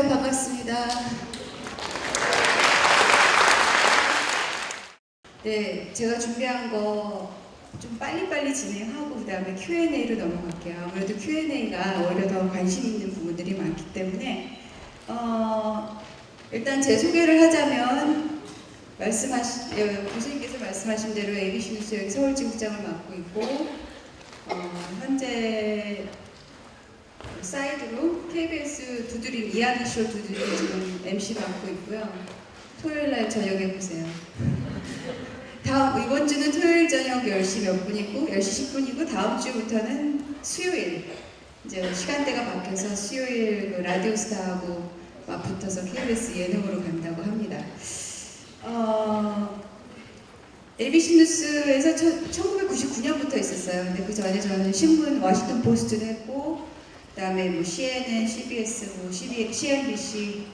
안녕하세요. 반갑습니다. 네, 제가 준비한 거 좀 빨리빨리 진행하고 그 다음에 Q&A로 넘어갈게요. 아무래도 Q&A가 오히려 더 관심 있는 부분들이 많기 때문에 일단 제 소개를 하자면 교수님께서 말씀하신 대로 ABC 뉴스 여기 서울지국장을 맡고 있고 현재 사이드로 KBS 두드림 이야기쇼 두드림 지금 MC 맡고 있고요. 토요일날 저녁에 보세요. 이번 주는 토요일 저녁 10시 몇 분이고 10시 10분이고 다음 주부터는 수요일 이제 시간대가 바뀌어서 수요일 그 라디오스타하고 맞붙어서 KBS 예능으로 간다고 합니다. ABC 뉴스에서 1999년부터 있었어요. 근데 그 전에 저는 신문 워싱턴 포스트도 했고 그다음에 뭐 CNN, CBS, CNBC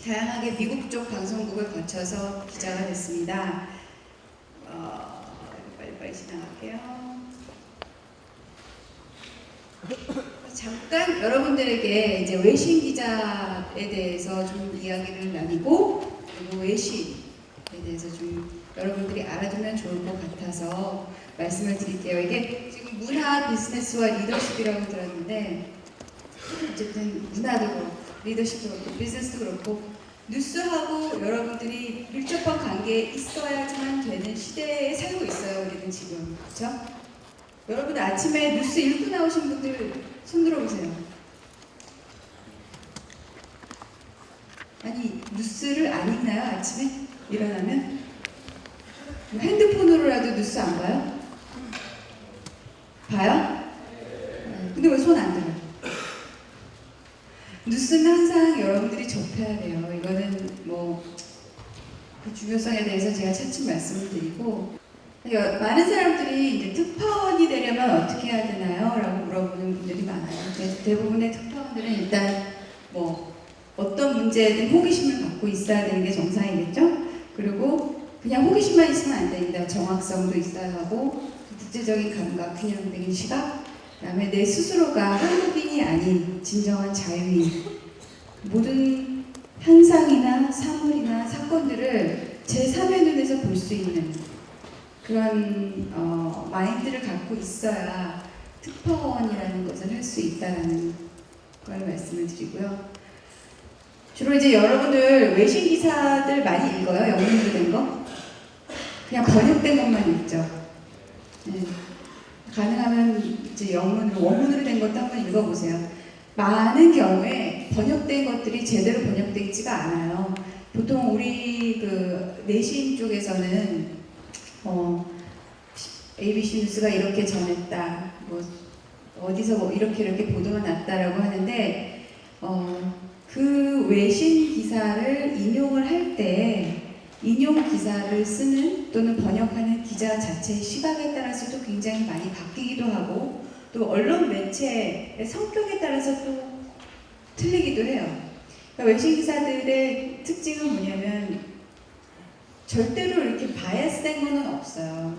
다양하게 미국 쪽 방송국을 거쳐서 기자가 됐습니다. 빨리빨리 지나갈게요. 잠깐 여러분들에게 이제 외신 기자에 대해서 좀 이야기를 나누고 그리고 외신에 대해서 좀 여러분들이 알아두면 좋을 것 같아서 말씀을 드릴게요. 이게 지금 문화, 비즈니스와 리더십이라고 들었는데 어쨌든 문화도 그렇고 리더십도 그렇고 비즈니스도 그렇고 뉴스하고 여러분들이 밀접한 관계에 있어야지만 되는 시대에 살고 있어요. 우리는 지금. 그렇죠? 여러분 아침에 뉴스 읽고 나오신 분들 손 들어보세요. 아니 뉴스를 안 읽나요? 아침에 일어나면? 핸드폰으로라도 뉴스 안 봐요? 봐요? 근데 왜 손 안 들어요? 뉴스는 항상 여러분들이 접해야 돼요. 이거는 뭐 그 중요성에 대해서 제가 차츰 말씀을 드리고 많은 사람들이 이제 특파원이 되려면 어떻게 해야 되나요? 라고 물어보는 분들이 많아요. 그래서 대부분의 특파원들은 일단 뭐 어떤 문제든 호기심을 갖고 있어야 되는 게 정상이겠죠? 그리고 그냥 호기심만 있으면 안 됩니다. 정확성도 있어야 하고 국제적인 감각, 균형적인 시각, 그다음에 내 스스로가 한국인이 아닌 진정한 자유인, 모든 현상이나 사물이나 사건들을 제3의 눈에서 볼 수 있는 그런 마인드를 갖고 있어야 특파원이라는 것을 할 수 있다는 걸 말씀을 드리고요. 주로 이제 여러분들 외신 기사들 많이 읽어요? 영문으로 된 거? 그냥 번역된 것만 읽죠. 네. 가능하면 이제 영문으로, 원문으로 된 것도 한번 읽어보세요. 많은 경우에 번역된 것들이 제대로 번역되어 있지가 않아요. 보통 우리 그 내신 쪽에서는 ABC 뉴스가 이렇게 전했다, 뭐 어디서 뭐 이렇게 보도가 났다라고 하는데 그 외신 기사를 인용을 할 때 인용 기사를 쓰는 또는 번역하는 기자 자체의 시각에 따라서도 굉장히 많이 바뀌기도 하고 또 언론 매체의 성격에 따라서 또 틀리기도 해요. 그러니까 외신 기사들의 특징은 뭐냐면 절대로 이렇게 바이어스된 거는 없어요.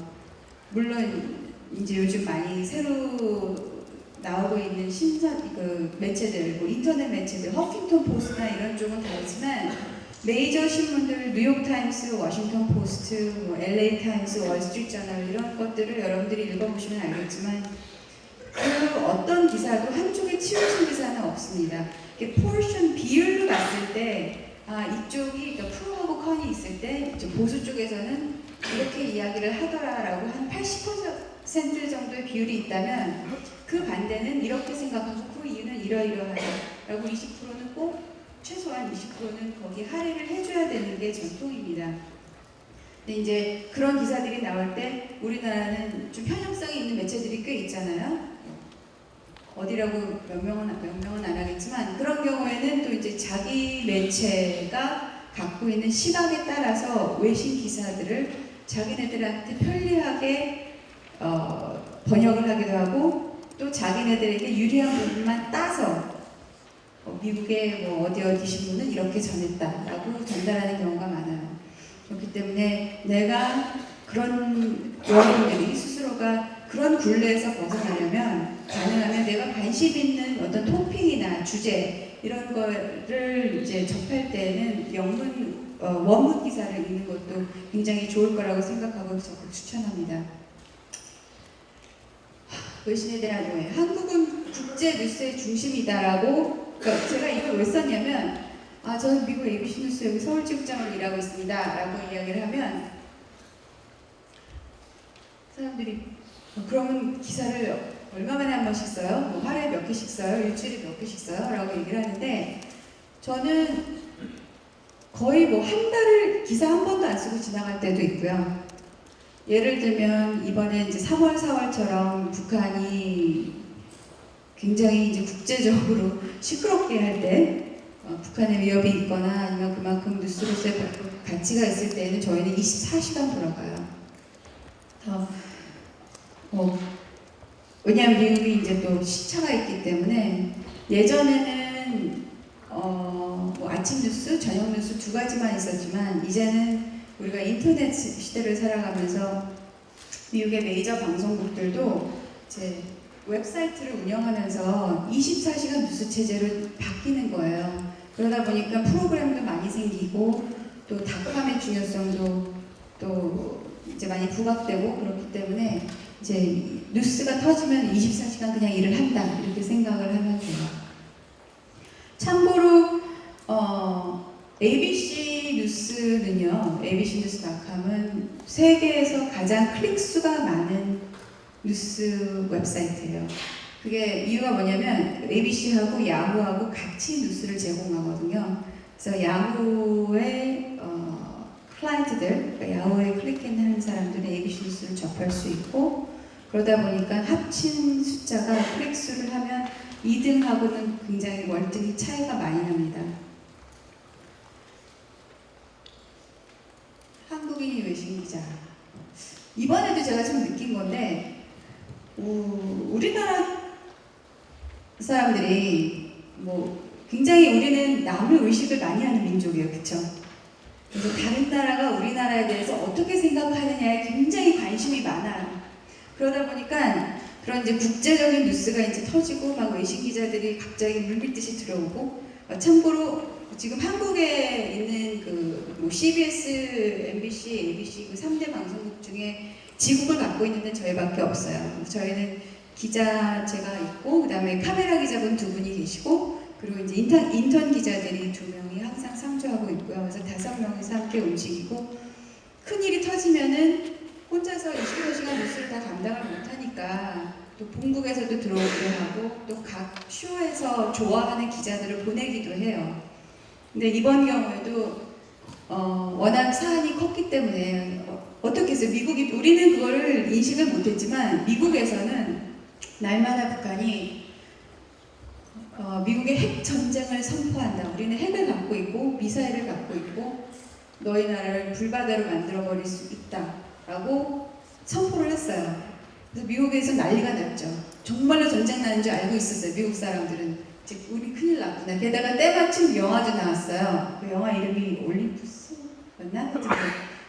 물론 이제 요즘 많이 새로 나오고 있는 매체들, 뭐 인터넷 매체들, 허핑턴 포스트나 이런 쪽은 다르지만 메이저 신문들, 뉴욕타임스, 워싱턴 포스트, 뭐 LA 타임스, 월스트리트저널 이런 것들을 여러분들이 읽어보시면 알겠지만 그 어떤 기사도 한쪽에 치우친 기사는 없습니다. 이게 포션 비율로 봤을 때 이쪽이 그러니까 프로하고 컨이 있을 때 보수 쪽에서는 이렇게 이야기를 하더라라고 한 80% 정도의 비율이 있다면 그 반대는 이렇게 생각하고 그 이유는 이러이러하다라고 20%는 꼭 최소한 20%는 거기 할애를 해줘야 되는 게 전통입니다. 근데 이제 그런 기사들이 나올 때 우리나라는 좀 편향성이 있는 매체들이 꽤 있잖아요. 어디라고 명명은 안 하겠지만 그런 경우에는 또 이제 자기 매체가 갖고 있는 시각에 따라서 외신 기사들을 자기네들한테 편리하게 번역을 하기도 하고 또 자기네들에게 유리한 부분만 따서 미국의 뭐 어디 신문은 이렇게 전했다라고 전달하는 경우가 많아요. 그렇기 때문에 내가 여러분들이 스스로가 그런 굴레에서 벗어나려면 가능하면 내가 관심 있는 어떤 토픽이나 주제 이런 거를 이제 접할 때는 원문 기사를 읽는 것도 굉장히 좋을 거라고 생각하고 적극 추천합니다. 외신에 대한 오해. 한국은 국제 뉴스의 중심이다라고. 그러니까 제가 이걸 왜 썼냐면, 저는 미국 ABC 뉴스 여기 서울지국장으로 일하고 있습니다라고 이야기를 하면 사람들이 그러면 기사를 얼마 만에 한 번씩 써요? 뭐 하루에 몇 개씩 써요? 일주일에 몇 개씩 써요? 라고 얘기를 하는데, 저는 거의 뭐 한 달을 기사 한 번도 안 쓰고 지나갈 때도 있고요. 예를 들면 이번에 이제 3월, 4월처럼 북한이 굉장히 이제 국제적으로 시끄럽게 할 때, 북한의 위협이 있거나 아니면 그만큼 뉴스로서의 가치가 있을 때는 저희는 24시간 돌아가요. 왜냐하면 미국이 이제 또 시차가 있기 때문에 예전에는 뭐 아침 뉴스, 저녁 뉴스 두 가지만 있었지만 이제는 우리가 인터넷 시대를 살아가면서 미국의 메이저 방송국들도 이제 웹사이트를 운영하면서 24시간 뉴스 체제로 바뀌는 거예요. 그러다 보니까 프로그램도 많이 생기고 또 닷컴의 중요성도 또 이제 많이 부각되고 그렇기 때문에 이제 뉴스가 터지면 24시간 그냥 일을 한다 이렇게 생각을 하면 돼요. 참고로 ABC 뉴스는요, abcnews.com은 세계에서 가장 클릭 수가 많은 뉴스 웹사이트예요. 그게 이유가 뭐냐면 ABC하고 야후하고 같이 뉴스를 제공하거든요. 그래서 야후의 클라이언트들, 그러니까 야후에 클릭하는 사람들은 ABC 뉴스를 접할 수 있고, 그러다 보니까 합친 숫자가 클릭 수를 하면 2등하고는 굉장히 월등히 차이가 많이 납니다. 한국인이 외신 기자. 이번에도 제가 좀 느낀 건데, 우리나라 사람들이 뭐 굉장히 우리는 남을 의식을 많이 하는 민족이에요, 그렇죠? 그래서 다른 나라가 우리나라에 대해서 어떻게 생각하느냐에 굉장히 관심이 많아요. 그러다 보니까 그런 이제 국제적인 뉴스가 이제 터지고 막 외신 기자들이 갑자기 물밀듯이 들어오고, 참고로 지금 한국에 있는 뭐 CBS, MBC, ABC 그 3대 방송국 중에 지국을 갖고 있는 데는 저희밖에 없어요. 저희는 기자 제가 있고, 그 다음에 카메라 기자분 2분이 계시고, 그리고 이제 인턴 기자들이 2명이 항상 상주하고 있고요. 그래서 5명이서 함께 움직이고, 큰일이 터지면은 혼자서 24시간 뉴스를 다 감당을 못하니까 또 본국에서도 들어오기도 하고 또 각 쇼에서 좋아하는 기자들을 보내기도 해요. 근데 이번 경우에도 워낙 사안이 컸기 때문에 어떻게 해서 우리는 그거를 인식을 못했지만 미국에서는 날마다 북한이 미국의 핵 전쟁을 선포한다. 우리는 핵을 갖고 있고 미사일을 갖고 있고 너희 나라를 불바다로 만들어버릴 수 있다 라고 선포를 했어요. 그래서 미국에서 난리가 났죠. 정말로 전쟁 나는 줄 알고 있었어요. 미국 사람들은. 우리 큰일 났구나. 게다가 때마침 영화도 나왔어요. 그 영화 이름이 올림푸스였나?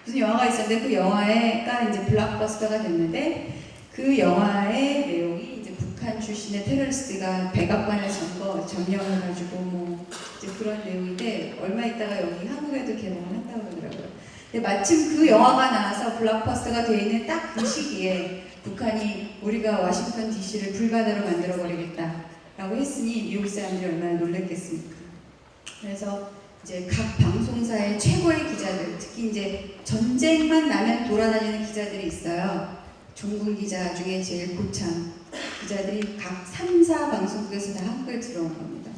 무슨 영화가 있었는데 그 영화가 이제 블록버스터가 됐는데 그 영화의 내용이 이제 북한 출신의 테러리스트가 백악관을 점령해가지고 뭐 이제 그런 내용인데 얼마 있다가 여기 한국에도 개봉을 한다고 그러더라고요. 근데 마침 그 영화가 나와서 블록버스터가 되어 있는 딱 그 시기에 북한이 우리가 워싱턴 DC를 불바다로 만들어버리겠다라고 했으니 미국 사람들이 얼마나 놀랐겠습니까? 그래서 이제 각 방송사의 최고의 기자들, 특히 이제 전쟁만 나면 돌아다니는 기자들이 있어요. 종군 기자 중에 제일 고참 기자들이 각 3, 4 방송국에서 다 한국에 들어온 겁니다.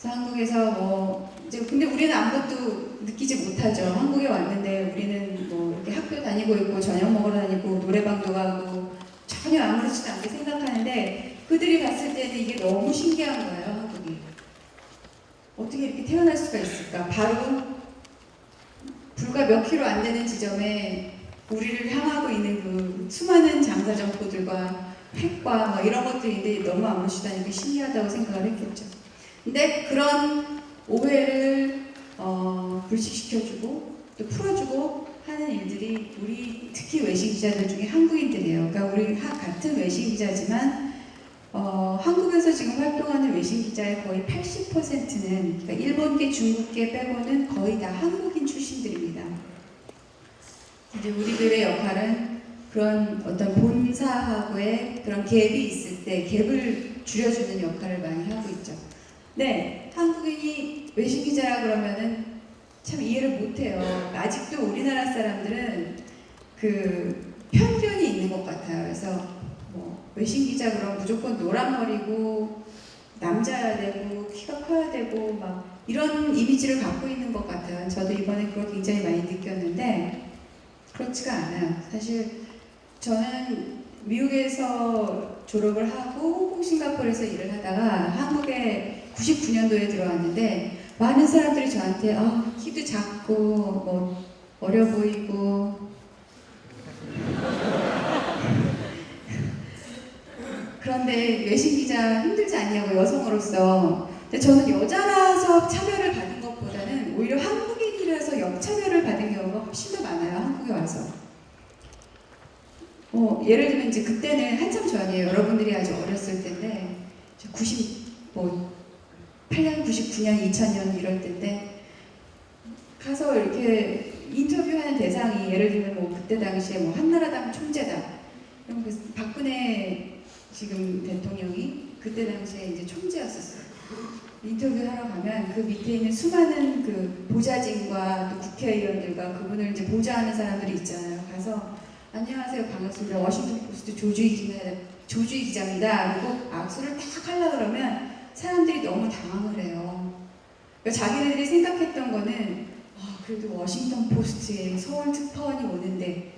그래서 한국에서 근데 우리는 아무것도 느끼지 못하죠. 한국에 왔는데 우리는 뭐 이렇게 학교 다니고 있고 저녁 먹으러 다니고 노래방도 가고 전혀 아무렇지도 않게 생각하는데 그들이 봤을 때는 이게 너무 신기한 거예요. 한국이 어떻게 이렇게 태어날 수가 있을까? 바로 불과 몇 킬로 안 되는 지점에 우리를 향하고 있는 그 수많은 장사정포들과 핵과 뭐 이런 것들인데 너무 아무렇지도 신기하다고 생각을 했겠죠. 근데 그런 오해를 불식시켜주고 또 풀어주고 하는 일들이 우리 특히 외신 기자들 중에 한국인들이에요. 그러니까 우리 같은 외신 기자지만 한국에서 지금 활동하는 외신 기자의 거의 80%는 그러니까 일본계, 중국계 빼고는 거의 다 한국인 출신들입니다. 이제 우리들의 역할은 그런 어떤 본사하고의 그런 갭이 있을 때 갭을 줄여주는 역할을 많이 하고 있죠. 네, 한국인이 외신 기자라 그러면은 참 이해를 못해요. 아직도 우리나라 사람들은 그 편견이 있는 것 같아요. 그래서 뭐 외신 기자 그럼 무조건 노란 머리고 남자야 되고 키가 커야 되고 막 이런 이미지를 갖고 있는 것 같아요. 저도 이번에 그걸 굉장히 많이 느꼈는데 그렇지가 않아요. 사실 저는 미국에서 졸업을 하고 홍콩, 싱가포르에서 일을 하다가 한국에 99년도에 들어왔는데 많은 사람들이 저한테 키도 작고 뭐 어려 보이고 그런데 외신 기자 힘들지 않냐고 여성으로서. 근데 저는 여자라서 차별을 받은 것보다는 오히려 한국인이라서 역차별을 받은 경우가 훨씬 더 많아요. 한국에 와서. 예를 들면 이제 그때는 한참 전이에요. 여러분들이 아주 어렸을 때인데 8년, 99년, 2000년 이럴 때인데 가서 이렇게 인터뷰하는 대상이 예를 들면 뭐 그때 당시에 뭐 한나라당 총재다. 그럼 그 박근혜 지금 대통령이 그때 당시에 이제 총재였었어요. 인터뷰하러 가면 그 밑에 있는 수많은 그 보좌진과 또 국회의원들과 그분을 이제 보좌하는 사람들이 있잖아요. 가서 안녕하세요, 반갑습니다. 워싱턴 포스트 조주희 기자입니다. 그리고 악수를 탁 하려고 그러면 사람들이 너무 당황을 해요. 그러니까 자기네들이 생각했던 거는 그래도 워싱턴 포스트에 서울 특파원이 오는데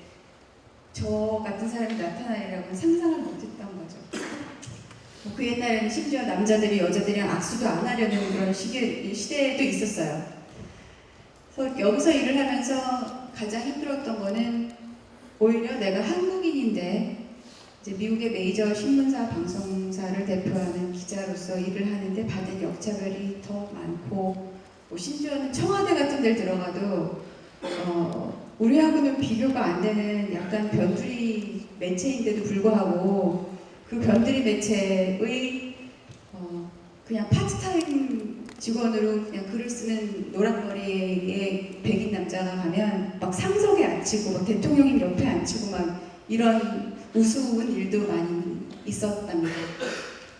저 같은 사람이 나타나리라고는 상상을 못했던 거죠. 그 옛날에는 심지어 남자들이 여자들이랑 악수도 안 하려는 그런 시대도 있었어요. 그래서 여기서 일을 하면서 가장 힘들었던 거는 오히려 내가 한국인인데 이제 미국의 메이저 신문사, 방송사를 대표하는 기자로서 일을 하는데 받은 역차별이 더 많고 심지어는 청와대 같은 데를 들어가도 우리하고는 비교가 안 되는 약간 변두리 매체인데도 불구하고 그 변두리 매체의 그냥 파트타임 직원으로 그냥 글을 쓰는 노란머리의 백인 남자가 가면 막 상석에 앉히고 막 대통령님 옆에 앉히고 막 이런 우스운 일도 많이 있었답니다.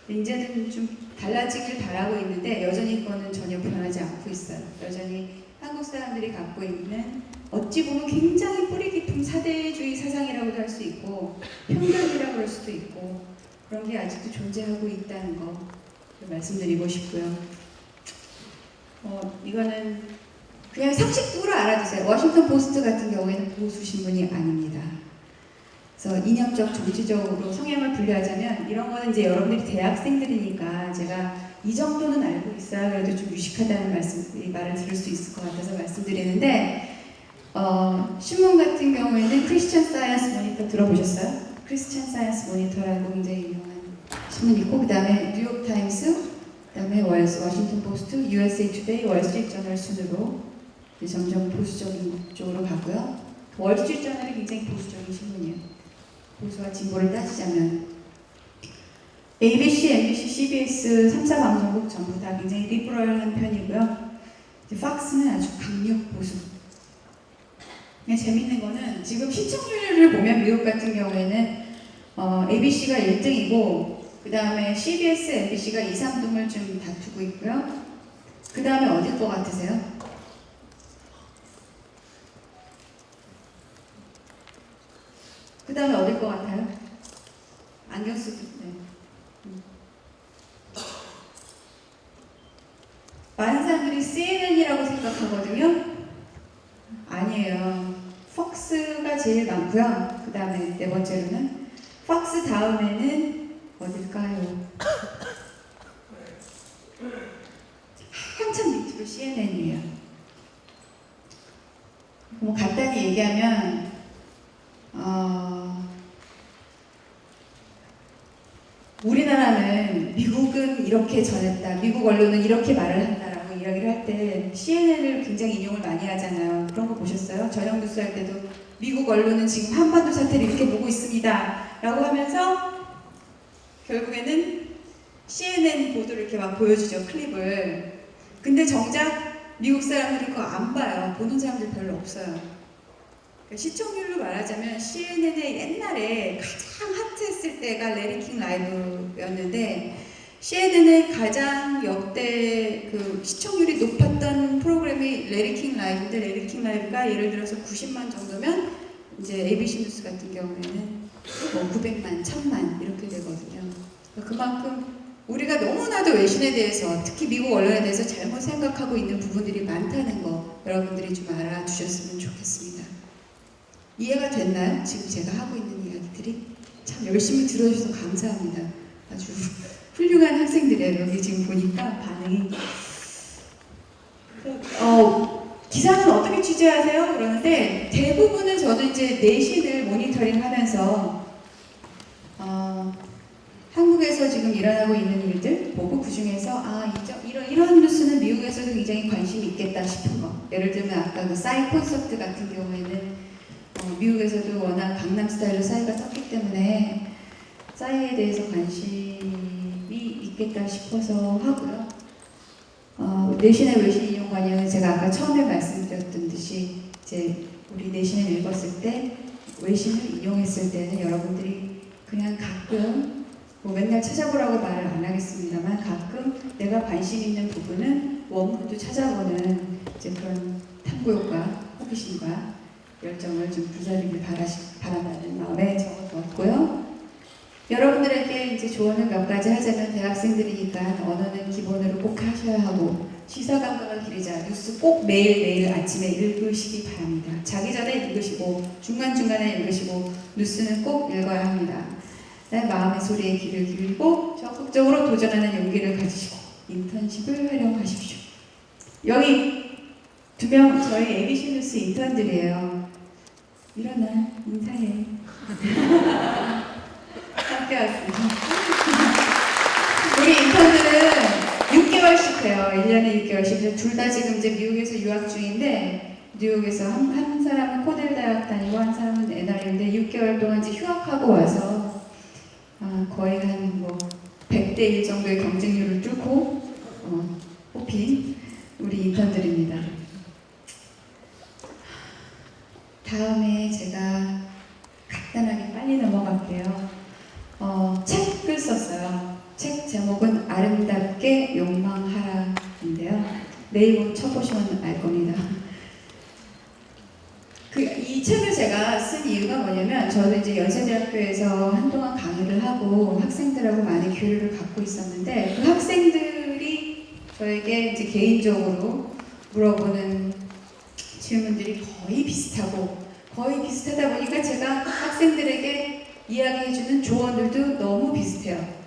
이제는 좀 달라지길 바라고 있는데 여전히 그거는 전혀 변하지 않고 있어요. 여전히 한국 사람들이 갖고 있는 어찌 보면 굉장히 뿌리 깊은 사대주의 사상이라고도 할 수 있고 편견이라고 할 수도 있고 그런 게 아직도 존재하고 있다는 거 말씀드리고 싶고요. 이거는 그냥 상식적으로 알아두세요. 워싱턴 포스트 같은 경우에는 보수 신문이 아닙니다. 그래서 이념적, 정치적으로 성향을 분류하자면 이런 거는 이제 여러분들이 대학생들이니까 제가 이 정도는 알고 있어야 그래도 좀 유식하다는 말을 들을 수 있을 것 같아서 말씀드리는데 신문 같은 경우에는 크리스천 사이언스 모니터 들어보셨어요? 크리스천 사이언스 모니터라고 굉장히 유명한 신문이 있고 그 다음에 뉴욕타임스, 그 다음에 워싱턴 포스트, USA 투데이, 월스트리트저널 순으로 점점 보수적인 쪽으로 가고요. 월스트리트저널이 굉장히 보수적인 신문이에요. 보수와 진보를 따지자면 ABC, MBC, CBS 3사 방송국 전부 다 굉장히 리버럴한 편이고요. 팍스는 아주 강력 보수. 그냥 재밌는 거는 지금 시청률을 보면 미국 같은 경우에는 ABC가 1등이고 그 다음에 CBS, MBC가 2, 3등을 좀 다투고 있고요. 그 다음에 어딜 것 같으세요? 그 다음에 어딜 것 같아요? 안경 쓰고 네. 많은 사람들이 CNN이라고 생각하거든요. 아니에요. 폭스가 제일 많고요. 그 다음에 네 번째로는 폭스 다음에는 어딜까요? 한참 밑으로 CNN이에요. 뭐 간단히 얘기하면 우리나라는 미국은 이렇게 전했다, 미국 언론은 이렇게 말을 한다라고 이야기를 할 때 CNN을 굉장히 인용을 많이 하잖아요. 그런 거 보셨어요? 저녁 뉴스 할 때도 미국 언론은 지금 한반도 사태를 이렇게 보고 있습니다 라고 하면서 결국에는 CNN 보도를 이렇게 막 보여주죠, 클립을. 근데 정작 미국 사람들은 그거 안 봐요. 보는 사람들 별로 없어요. 그러니까 시청률로 말하자면 CNN의 옛날에 가장 핫했을 때가 레리킹 라이브였는데, CNN의 가장 역대 그 시청률이 높았던 프로그램이 레리킹 라이브인데, 레리킹 라이브가 예를 들어서 90만 정도면 이제 ABC 뉴스 같은 경우에는 뭐 900만, 1000만 이렇게 되거든요. 그만큼 우리가 너무나도 외신에 대해서, 특히 미국 언론에 대해서 잘못 생각하고 있는 부분들이 많다는 거 여러분들이 좀 알아주셨으면 좋겠습니다. 이해가 됐나요? 지금 제가 하고 있는 이야기들이? 참 열심히 들어주셔서 감사합니다. 아주 훌륭한 학생들이에요. 여기 지금 보니까 반응이. 기사는 어떻게 취재하세요? 그러는데 대부분은 저도 이제 내신을 모니터링 하면서 한국에서 지금 일어나고 있는 일들 보고 그 중에서 이런 뉴스는 미국에서도 굉장히 관심이 있겠다 싶은 거. 예를 들면 아까 그 싸이 콘서트 같은 경우에는 미국에서도 워낙 강남 스타일로 싸이가 떴기 때문에 싸이에 대해서 관심이 있겠다 싶어서 하고요. 내신의 외신 인용 관련은 제가 아까 처음에 말씀드렸던 듯이 이제 우리 내신을 읽었을 때 외신을 인용했을 때는 여러분들이 그냥 가끔 뭐 맨날 찾아보라고 말을 안 하겠습니다만 가끔 내가 관심 있는 부분은 원문도 찾아보는 이제 그런 탐구욕과 호기심과 열정을 좀 부자리길 바란다는 마음에 적어두었고요. 여러분들에게 이제 조언을 몇 가지 하자면, 대학생들이니까 언어는 기본으로 꼭 하셔야 하고, 시사 감각을 기르자. 뉴스 꼭 매일매일 아침에 읽으시기 바랍니다. 자기 전에 읽으시고 중간중간에 읽으시고 뉴스는 꼭 읽어야 합니다. 마음의 소리에 귀를 기울이고 적극적으로 도전하는 용기를 가지시고 인턴십을 활용하십시오. 여기 2명 저희 ABC 뉴스 인턴들이에요. 일어나 인사해. 함께 왔습니다. 우리 인턴들은 6개월씩 해요. 1년에 6개월씩. 둘 다 지금 이제 미국에서 유학 중인데, 뉴욕에서 한 사람은 코넬 대학 다니고 한 사람은 NYU인데 6개월 동안 이제 휴학하고 와서 거의 한 뭐 100대 1 정도의 경쟁률을 뚫고 뽑힌 우리 인턴들입니다. 다음에 제가 간단하게 빨리 넘어갈게요. 책을 썼어요. 책 제목은 아름답게 욕망하라인데요. 네이버 쳐보시면 알 겁니다. 이 책을 제가 쓴 이유가 뭐냐면, 저도 이제 연세대학교에서 한동안 강의를 하고 학생들하고 많은 교류를 갖고 있었는데, 그 학생들이 저에게 이제 개인적으로 물어보는 질문들이 거의 비슷하다 보니까 제가 학생들에게 이야기해주는 조언들도 너무 비슷해요.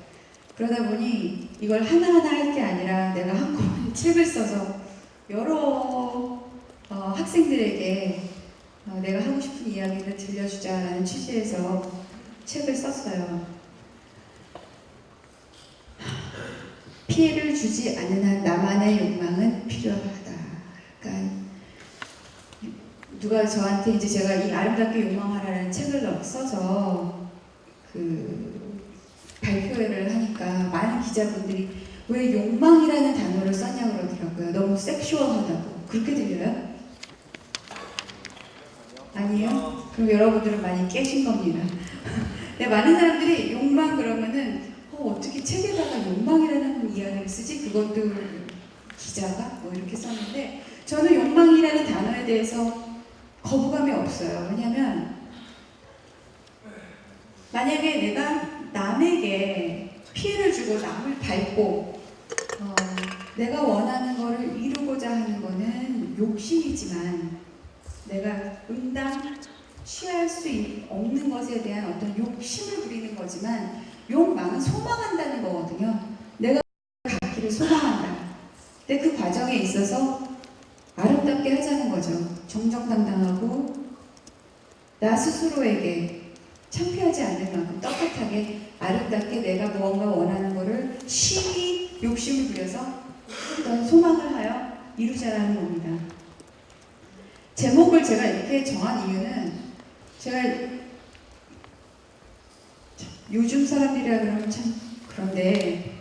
그러다 보니 이걸 하나하나 할 게 아니라 내가 한꺼번에 책을 써서 여러 학생들에게 내가 하고 싶은 이야기를 들려주자라는 취지에서 책을 썼어요. 피해를 주지 않는 한 나만의 욕망은 필요하다. 그러니까 누가 저한테 이제 제가 이 아름답게 욕망하라는 책을 써서 발표회를 하니까 많은 기자분들이 왜 욕망이라는 단어를 썼냐고 그러더라고요. 너무 섹슈얼하다고. 그렇게 들려요? 아니에요? 그럼 여러분들은 많이 깨신 겁니다. 근데 많은 사람들이 욕망 그러면은 어떻게 책에다가 욕망이라는 이야기를 쓰지? 그것도 기자가? 뭐 이렇게 썼는데, 저는 욕망이라는 단어에 대해서 거부감이 없어요. 왜냐면 만약에 내가 남에게 피해를 주고 남을 밟고 내가 원하는 거를 이루고자 하는 거는 욕심이지만, 내가 응당 취할 수 없는 것에 대한 어떤 욕심을 부리는 거지만, 욕망은 소망한다는 거거든요. 내가 갖기를 소망한다. 근데 그 과정에 있어서 아름답게 하자는 거죠. 정정당당하고 나 스스로에게 창피하지 않을 만큼 떳떳하게 아름답게 내가 무언가 원하는 거를 심히 욕심을 부려서 어떤 소망을 하여 이루자라는 겁니다. 제목을 제가 이렇게 정한 이유는, 제가 요즘 사람들이라 그러면 참 그런데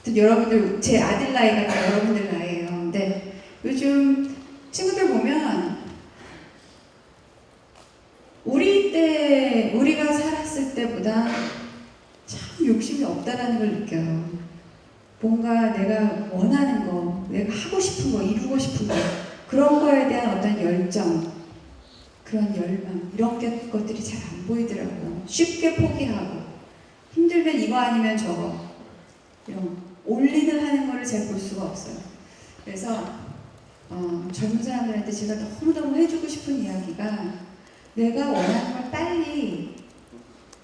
여러분들 제 아들 나이가 여러분들 나이예요. 근데 요즘 친구들 보면 우리가 살았을 때보다 참 욕심이 없다라는 걸 느껴요. 뭔가 내가 원하는 거, 내가 하고 싶은 거, 이루고 싶은 거, 그런 거에 대한 어떤 열정, 그런 열망, 이런 것들이 잘 안 보이더라고요. 쉽게 포기하고, 힘들면 이거 아니면 저거, 이런 올인을 하는 거를 잘 볼 수가 없어요. 그래서 젊은 사람들한테 제가 너무너무 해주고 싶은 이야기가, 내가 원하는 걸 빨리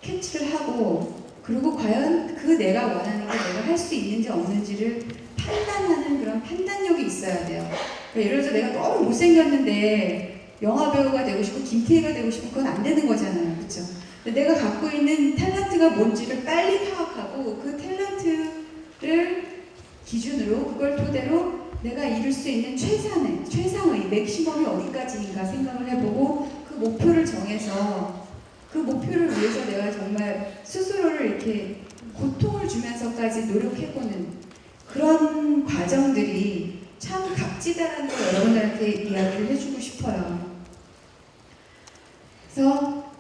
캐치를 하고, 그리고 과연 그 내가 원하는 게 내가 할 수 있는지 없는지를 판단하는 그런 판단력이 있어야 돼요. 그러니까 예를 들어서 내가 너무 못생겼는데 영화 배우가 되고 싶고 김태희가 되고 싶고 그건 안 되는 거잖아요. 그렇죠? 내가 갖고 있는 탤런트가 뭔지를 빨리 파악하고 그 탤런트를 기준으로 그걸 토대로 내가 이룰 수 있는 최상의 맥시멈이 어디까지인가 생각을 해보고 그 목표를 정해서 그 목표를 위해서 내가 정말 스스로를 이렇게 고통을 주면서까지 노력해보는 그런 과정들이 참 값지다라는 걸 여러분들한테 이야기를 해주고 싶어요. 그래서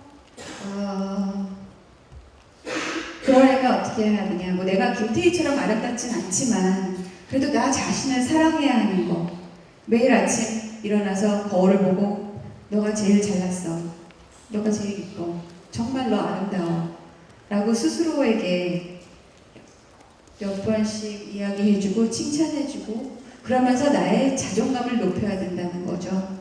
그러려면 어떻게 해야 하느냐. 뭐 내가 김태희처럼 아름답진 않지만 그래도 나 자신을 사랑해야 하는 거. 매일 아침 일어나서 거울을 보고 너가 제일 잘났어. 너가 제일 이뻐. 정말 너 아름다워. 라고 스스로에게 몇 번씩 이야기해주고 칭찬해주고 그러면서 나의 자존감을 높여야 된다는 거죠.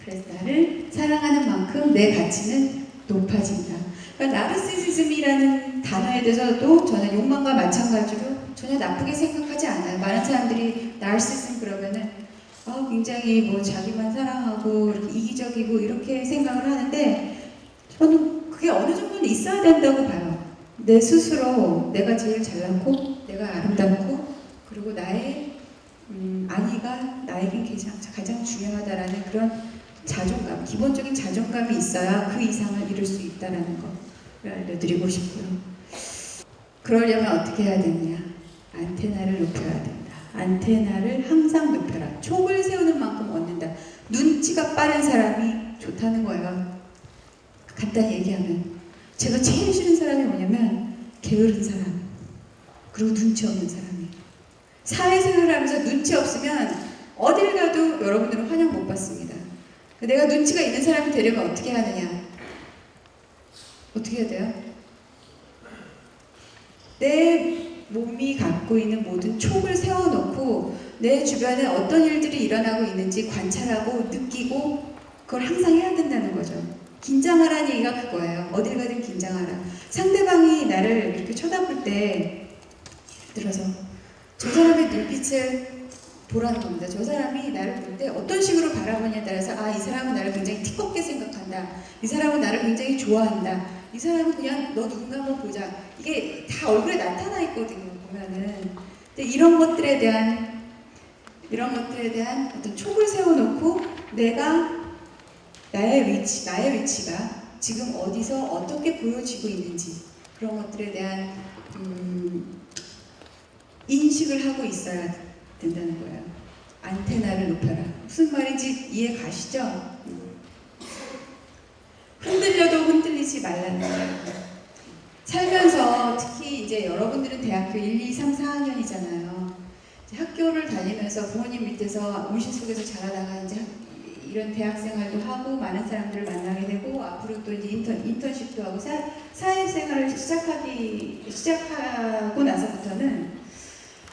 그래서 나를 사랑하는 만큼 내 가치는 높아진다. 그러니까 나르시시즘이라는 단어에 대해서도 저는 욕망과 마찬가지로 전혀 나쁘게 생각하지 않아요. 많은 사람들이 나르시즘 그러면은 굉장히 뭐 자기만 사랑하고 이렇게 이기적이고 이렇게 생각을 하는데 저는 그게 어느 정도는 있어야 된다고 봐요. 내 스스로 내가 제일 잘났고 내가 아름답고 그리고 나의 안위가 나에겐 가장 중요하다라는 그런 자존감, 기본적인 자존감이 있어야 그 이상을 이룰 수 있다는 걸 알려드리고 싶고요. 그러려면 어떻게 해야 되느냐? 안테나를 높여야 된다. 안테나를 항상 높여라. 촉을 세우는 만큼 얻는다. 눈치가 빠른 사람이 좋다는 거예요. 간단히 얘기하면 제가 제일 싫은 사람이 뭐냐면 게으른 사람 그리고 눈치 없는 사람이에요. 사회생활을 하면서 눈치 없으면 어딜 가도 여러분들은 환영 못 받습니다. 내가 눈치가 있는 사람이 되려면 어떻게 하느냐? 어떻게 해야 돼요? 내 몸이 갖고 있는 모든 촉을 세워놓고 내 주변에 어떤 일들이 일어나고 있는지 관찰하고 느끼고 그걸 항상 해야 된다는 거죠. 긴장하라는 얘기가 그거예요. 어딜 가든 긴장하라. 상대방이 나를 이렇게 쳐다볼 때 들어서 저 사람의 눈빛을 보라는 겁니다. 저 사람이 나를 볼 때 어떤 식으로 바라보냐에 따라서 이 사람은 나를 굉장히 티껍게 생각한다. 이 사람은 나를 굉장히 좋아한다. 이 사람은 그냥 너 누군가 한번 보자. 이게 다 얼굴에 나타나 있거든요. 보면은. 근데 이런 것들에 대한 어떤 촉을 세워놓고 나의 위치가 지금 어디서 어떻게 보여지고 있는지 그런 것들에 대한 인식을 하고 있어야 된다는 거예요. 안테나를 높여라. 무슨 말인지 이해 가시죠? 흔들려도 흔들리지 말라는 거예요. 살면서 특히 이제 여러분들은 대학교 1, 2, 3, 4학년이잖아요. 학교를 다니면서 부모님 밑에서 온실 속에서 자라다가 이제 이런 대학 생활도 하고 많은 사람들을 만나게 되고 앞으로 또 이제 인턴십도 하고 사회생활을 시작하고 나서부터는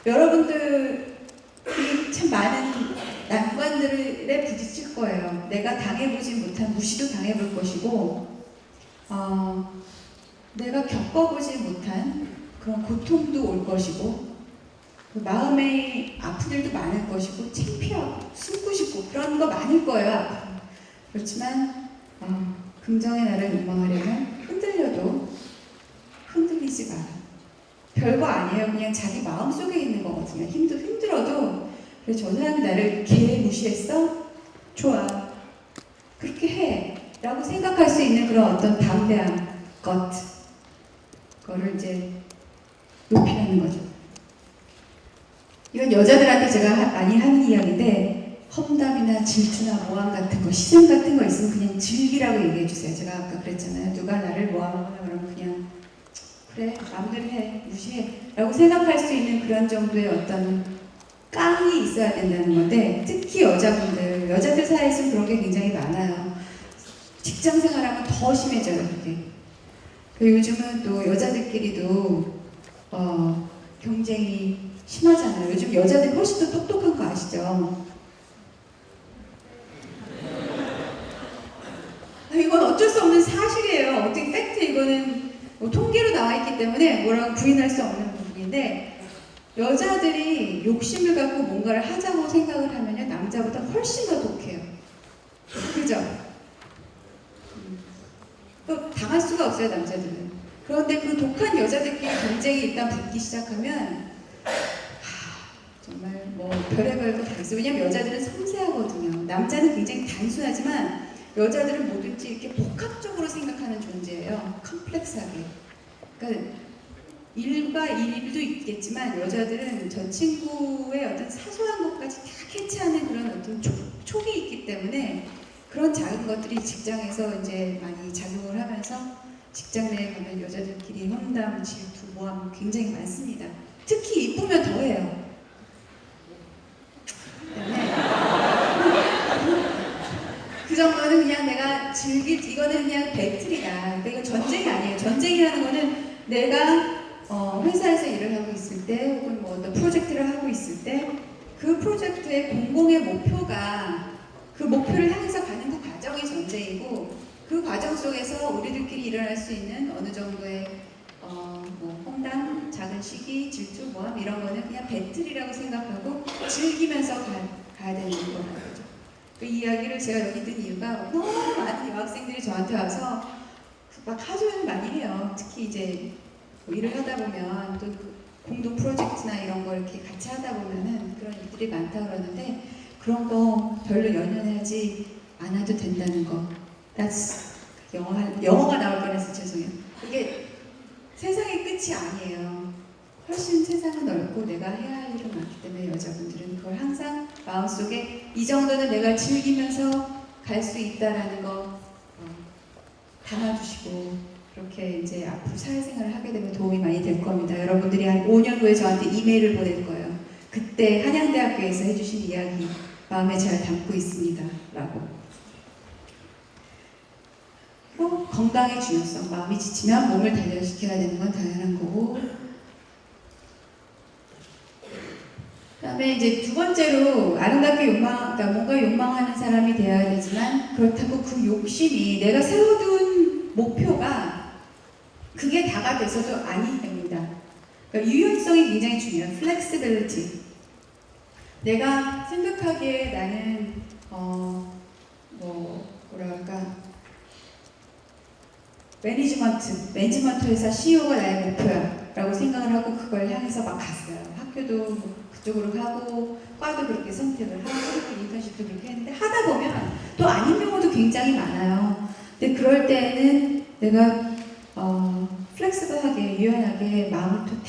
여러분들이 참 많은 난관들에 부딪힐 거예요. 내가 당해보지 못한 무시도 당해볼 것이고 내가 겪어보지 못한 그런 고통도 올 것이고 마음의 아픈 일도 많을 것이고 창피하고 숨고 싶고 그런 거 많을 거예요. 그렇지만 긍정의 나를 욕망하려면 흔들려도 흔들리지 마라. 별거 아니에요. 그냥 자기 마음속에 있는 거거든요. 힘들어도 그래 저 사람이 나를 개 무시했어? 좋아. 그렇게 해. 라고 생각할 수 있는 그런 어떤 담대함, 그거를 이제 높이라는 거죠. 이건 여자들한테 제가 많이 하는 이야기인데, 험담이나 질투나 모함 같은 거, 시샘 같은 거 있으면 그냥 즐기라고 얘기해 주세요. 제가 아까 그랬잖아요. 누가 나를 모함하거나 그러면 그냥 그래, 마음대로 해, 무시해 라고 생각할 수 있는 그런 정도의 어떤 깡이 있어야 된다는 건데, 특히 여자들 사이에서 그런 게 굉장히 많아요. 직장 생활하면 더 심해져요, 그게. 그리고 요즘은 또 여자들끼리도 경쟁이 심하잖아요. 요즘 여자들이 훨씬 더 똑똑한 거 아시죠? 이건 어쩔 수 없는 사실이에요. 어떻게 팩트, 이거는 뭐 통계로 나와 있기 때문에 뭐라고 부인할 수 없는 부분인데, 여자들이 욕심을 갖고 뭔가를 하자고 생각을 하면요, 남자보다 훨씬 더 독해요. 그죠? 또 당할 수가 없어요, 남자들은. 그런데 그 독한 여자들끼리 경쟁이 일단 붙기 시작하면 정말 뭐 별의별 거 다 있어요. 왜냐면 여자들은 섬세하거든요. 남자는 굉장히 단순하지만 여자들은 뭐든지 이렇게 복합적으로 생각하는 존재예요. 컴플렉스하게. 그러니까 일과 일도 있겠지만 여자들은 저 친구의 어떤 사소한 것까지 다 캐치하는 그런 어떤 촉이 있기 때문에 그런 작은 것들이 직장에서 이제 많이 작용을 하면서 직장 내에 가면 여자들끼리 험담, 질투, 모함 굉장히 많습니다. 특히 이쁘면 더해요. 그 정도는 그냥 내가 이거는 그냥 배틀이다. 근데 이거 전쟁이 아니에요. 전쟁이라는 거는 내가 회사에서 일을 하고 있을 때 혹은 뭐 어떤 프로젝트를 하고 있을 때 그 프로젝트의 공공의 목표가 그 목표를 향해서 가는 그 과정이 전쟁이고, 그 과정 속에서 우리들끼리 일어날 수 있는 어느 정도의 뭐 험담, 작은 시기, 질투, 모함 이런 거는 그냥 배틀이라고 생각하고 즐기면서 가야 되는 거라는 거죠. 그 이야기를 제가 여기 든 이유가 너무 많은 여학생들이 저한테 와서 막 하소연을 많이 해요. 특히 이제 뭐 일을 하다 보면 또 공동 프로젝트나 이런 걸 이렇게 같이 하다 보면은 그런 일들이 많다 그러는데, 그런 거 별로 연연하지 않아도 된다는 거. That's 영어가 나올 뻔해서 죄송해요. 이게 세상의 끝이 아니에요. 훨씬 세상은 넓고 내가 해야 할 일은 많기 때문에 여자분들은 그걸 항상 마음속에 이 정도는 내가 즐기면서 갈 수 있다라는 거 담아주시고, 그렇게 이제 앞으로 사회생활을 하게 되면 도움이 많이 될 겁니다. 여러분들이 한 5년 후에 저한테 이메일을 보낼 거예요. 그때 한양대학교에서 해주신 이야기 마음에 잘 담고 있습니다. 라고. 건강의 중요성. 마음이 지치면 몸을 단련시켜야 되는 건 당연한 거고, 그 다음에 이제 두 번째로 아름답게 그러니까 뭔가 욕망하는 사람이 되어야 되지만, 그렇다고 그 욕심이 내가 세워둔 목표가 그게 다가 돼서도 아니 됩니다. 그러니까 유연성이 굉장히 중요해요. flexibility. 내가 생각하기에 나는 뭐랄까 매니지먼트 회사 CEO가 나의 목표야 라고 생각을 하고 그걸 향해서 막 갔어요. 학교도 그쪽으로 가고 과도 그렇게 선택을 하고 인턴십도 그렇게 했는데, 하다 보면 또 아닌 경우도 굉장히 많아요. 근데 그럴 때는 내가 플렉스블하게 유연하게 마음을 또 탁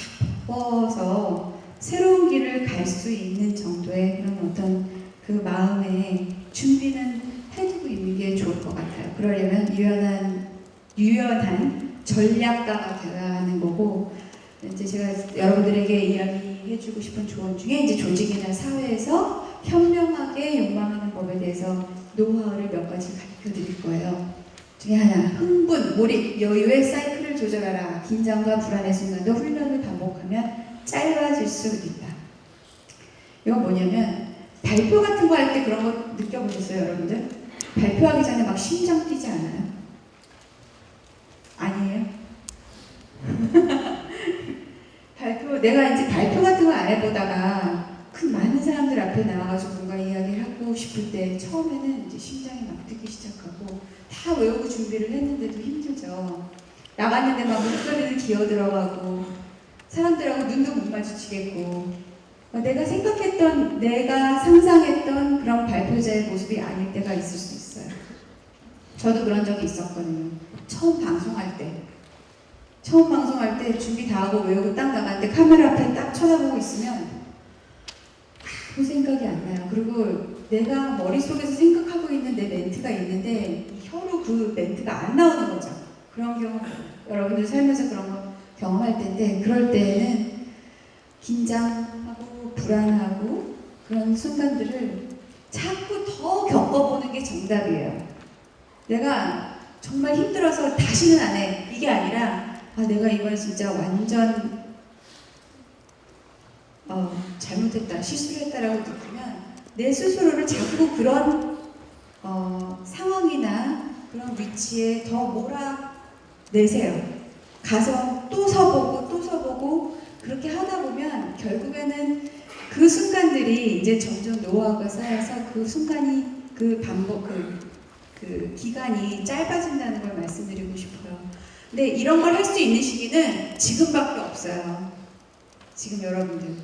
바꿔서 새로운 길을 갈 수 있는 정도의 그런 어떤 그 마음의 준비는 해두고 있는 게 좋을 것 같아요. 그러려면 유연한 전략가가 되어야 하는 거고, 이제 제가 여러분들에게 이야기해주고 싶은 조언 중에 이제 조직이나 사회에서 현명하게 욕망하는 법에 대해서 노하우를 몇 가지 가르쳐 드릴 거예요. 중에 하나, 흥분, 몰입, 여유의 사이클을 조절하라. 긴장과 불안의 순간도 훈련을 반복하면 짧아질 수 있다. 이건 뭐냐면 발표 같은 거 할 때 그런 거 느껴보셨어요, 여러분들? 발표하기 전에 막 심장 뛰지 않아요? 아니에요? 내가 이제 발표 같은 거 안 해보다가 많은 사람들 앞에 나와가지고 뭔가 이야기를 하고 싶을 때 처음에는 이제 심장이 막 뛰기 시작하고 다 외우고 준비를 했는데도 힘들죠. 나갔는데 막 목소리는 기어들어가고 사람들하고 눈도 못 마주치겠고 내가 생각했던, 내가 상상했던 그런 발표자의 모습이 아닐 때가 있을 수 있어요. 저도 그런 적이 있었거든요. 처음 방송할 때 준비 다 하고 외우고 딱 나갔는데 카메라 앞에 딱 쳐다보고 있으면 아무 생각이 안 나요. 그리고 내가 머릿속에서 생각하고 있는 내 멘트가 있는데 이 혀로 그 멘트가 안 나오는 거죠. 그런 경우 여러분들 살면서 그런 거 경험할 텐데 그럴 때에는 긴장하고 불안하고 그런 순간들을 자꾸 더 겪어보는 게 정답이에요. 내가 정말 힘들어서 다시는 안 해. 이게 아니라 내가 이걸 진짜 완전 잘못했다, 실수를 했다라고 느끼면 내 스스로를 자꾸 그런 상황이나 그런 위치에 더 몰아내세요. 가서 또 서보고 또 서보고 그렇게 하다 보면 결국에는 그 순간들이 이제 점점 노하우가 쌓여서 그 순간이 그 반복 그 기간이 짧아진다는 걸 말씀드리고 싶어요. 근데 이런 걸 할 수 있는 시기는 지금밖에 없어요. 지금 여러분들.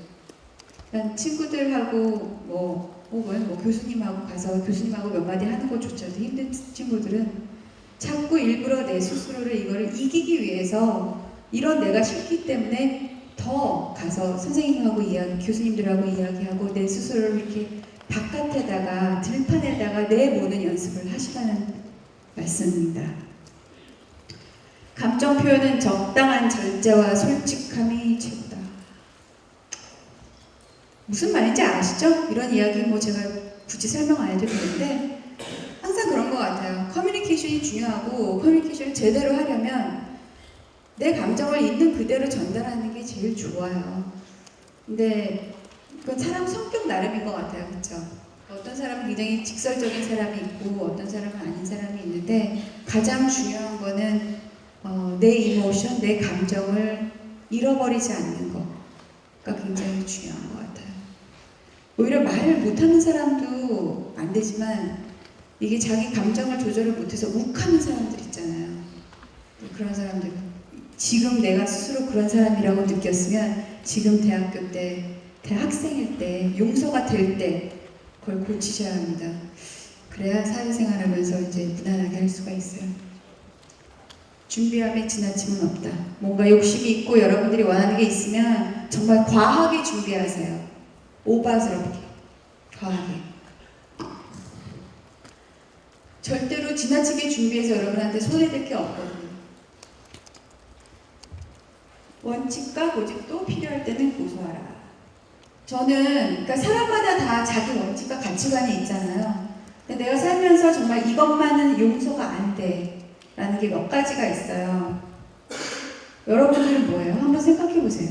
그러니까 친구들하고 혹은 교수님하고 가서 교수님하고 몇 마디 하는 것조차도 힘든 친구들은 자꾸 일부러 내 스스로를 이거를 이기기 위해서 이런 내가 싫기 때문에 더 가서 선생님하고 교수님들하고 이야기하고 내 스스로를 이렇게 바깥에다가 들판에다가 내보는 연습을 하시라는 말씀입니다. 감정 표현은 적당한 절제와 솔직함이 최고다. 무슨 말인지 아시죠? 이런 이야기 제가 굳이 설명 안 해도 되는데 항상 그런 것 같아요. 커뮤니케이션이 중요하고 커뮤니케이션을 제대로 하려면 내 감정을 있는 그대로 전달하는 게 제일 좋아요. 근데 그건 사람 성격 나름인 것 같아요. 그렇죠? 어떤 사람은 굉장히 직설적인 사람이 있고 어떤 사람은 아닌 사람이 있는데 가장 중요한 거는 내 이모션, 내 감정을 잃어버리지 않는 거가 굉장히 중요한 것 같아요. 오히려 말을 못하는 사람도 안 되지만 이게 자기 감정을 조절을 못해서 욱하는 사람들 있잖아요. 그런 사람들 지금 내가 스스로 그런 사람이라고 느꼈으면 지금 대학교 때, 대학생일 때, 용서가 될 때 그걸 고치셔야 합니다. 그래야 사회생활하면서 이제 무난하게 할 수가 있어요. 준비함에 지나침은 없다. 뭔가 욕심이 있고 여러분들이 원하는 게 있으면 정말 과하게 준비하세요. 오바스럽게, 과하게. 절대로 지나치게 준비해서 여러분한테 손해될 게 없거든요. 원칙과 고집도 필요할 때는 고소하라. 저는 그러니까 사람마다 다 자기 원칙과 가치관이 있잖아요. 근데 내가 살면서 정말 이것만은 용서가 안 돼 라는 게 몇 가지가 있어요. 여러분들은 뭐예요? 한번 생각해 보세요.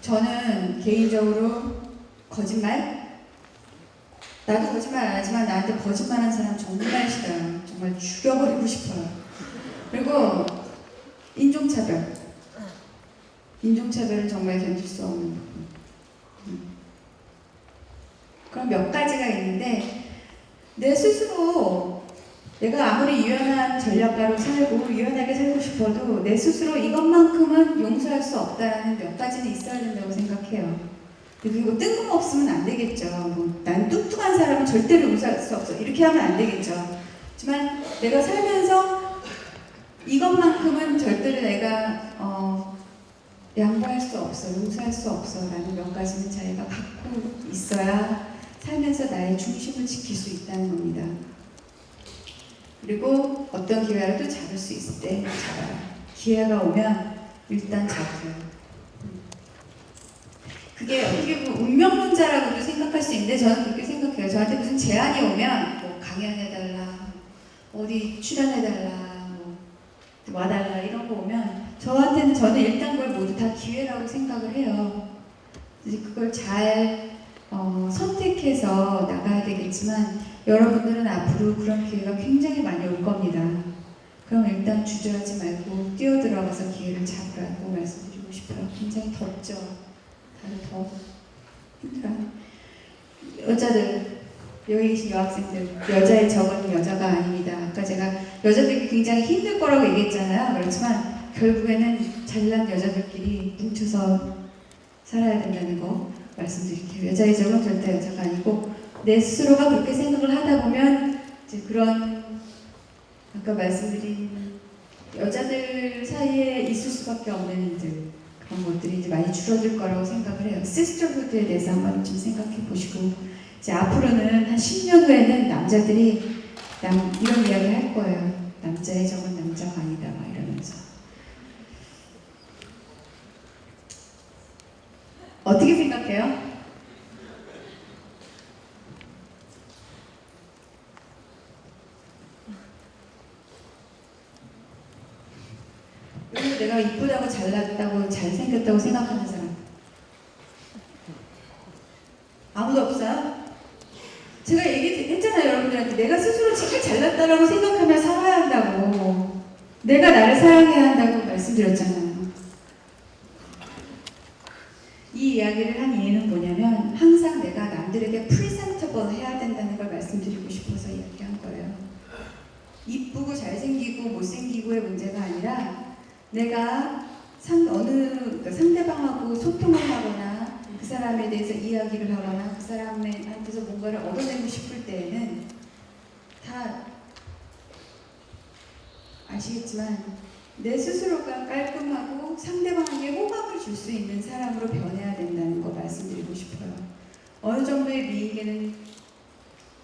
저는 개인적으로 거짓말? 나도 거짓말 안 하지만 나한테 거짓말한 사람 정말 싫어요. 정말 죽여버리고 싶어요. 그리고 인종차별. 인종차별은 정말 견딜 수 없는 부분. 그럼 몇 가지가 있는데 내 스스로 내가 아무리 유연한 전략가로 살고 유연하게 살고 싶어도 내 스스로 이것만큼은 용서할 수 없다라는 몇 가지는 있어야 된다고 생각해요. 그리고 뜬금없으면 안 되겠죠. 난 뚱뚱한 사람은 절대로 용서할 수 없어. 이렇게 하면 안 되겠죠. 하지만 내가 살면서 이것만큼은 절대로 내가 양보할 수 없어, 용서할 수 없어 라는 몇 가지는 자기가 갖고 있어야 살면서 나의 중심을 지킬 수 있다는 겁니다. 그리고 어떤 기회라도 잡을 수 있을 때 잡아요. 기회가 오면 일단 잡으세요. 그게 어떻게 보면 운명론자라고도 생각할 수 있는데 저는 그렇게 생각해요. 저한테 무슨 제안이 오면 강연해달라, 어디 출연해달라, 와달라 이런 거 오면 저는 일단 그걸 모두 다 기회라고 생각을 해요. 이제 그걸 잘 선택해서 나가야 되겠지만 여러분들은 앞으로 그런 기회가 굉장히 많이 올 겁니다. 그럼 일단 주저하지 말고 뛰어들어가서 기회를 잡으라고 말씀드리고 싶어요. 굉장히 덥죠? 다들 더 힘들어요. 여자들, 여기 계신 여학생들, 여자의 적은 여자가 아닙니다. 아까 제가 여자들이 굉장히 힘들 거라고 얘기했잖아요. 그렇지만 결국에는 잘난 여자들끼리 뭉쳐서 살아야 된다는 거 말씀드릴게요. 여자의 적은 절대 여자가 아니고 내 스스로가 그렇게 생각을 하다 보면 이제 그런 아까 말씀드린 여자들 사이에 있을 수밖에 없는 일들 그런 것들이 이제 많이 줄어들 거라고 생각을 해요. 시스터후드에 대해서 한번 좀 생각해 보시고 이제 앞으로는 한 10년 후에는 남자들이 이런 이야기 할 거예요. 남자의 적은 남자가 아니다 막 이러면서. 어떻게 생각해요? 그리고 내가 이쁘다고 잘났다고 잘생겼다고 생각하는 사람 아무도 없어요? 제가 얘기했잖아요 여러분들한테. 내가 스스로 제일 잘났다라고 생각하며 살아야 한다고. 내가 나를 사랑해야 한다고 말씀드렸잖아요. 이 이야기를 한 이유는 뭐냐면 항상 내가 남들에게 프리젠터블 해야 된다는 걸 말씀드리고 싶어서 이야기한 거예요. 이쁘고 잘생기고 못생기고의 문제가 아니라 내가 상대방하고 소통을 하거나 그 사람에 대해서 이야기를 하거나 그 사람한테서 뭔가를 얻어내고 싶을 때에는 다 아시겠지만 내 스스로가 깔끔하고 상대방에게 호감을 줄 수 있는 사람으로 변해야 된다는 거 말씀드리고 싶어요. 어느 정도의 미인계는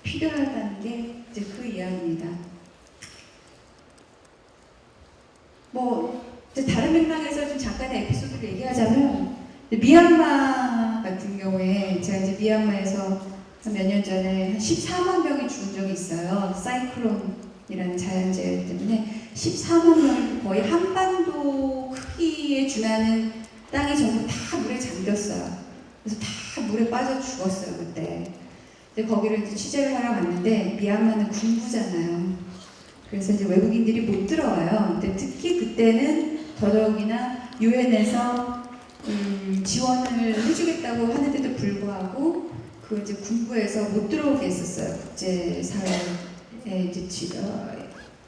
필요하다는 게 이제 그 이야기입니다. 이제 다른 맥락에서 좀 잠깐의 에피소드를 얘기하자면 미얀마 같은 경우에 제가 이제 미얀마에서 한 몇 년 전에 한 14만 명이 죽은 적이 있어요. 사이클론이라는 자연재해 때문에 14만 명이 거의 한반도 크기에 준하는 땅이 전부 다 물에 잠겼어요. 그래서 다 물에 빠져 죽었어요 그때. 근데 거기를 이제 취재를 하러 갔는데 미얀마는 군부잖아요. 그래서 이제 외국인들이 못 들어와요. 근데 특히 그때는 더더욱이나 유엔에서 지원을 해주겠다고 하는데도 불구하고 그 이제 군부에서 못 들어오게 했었어요. 국제사회에 이제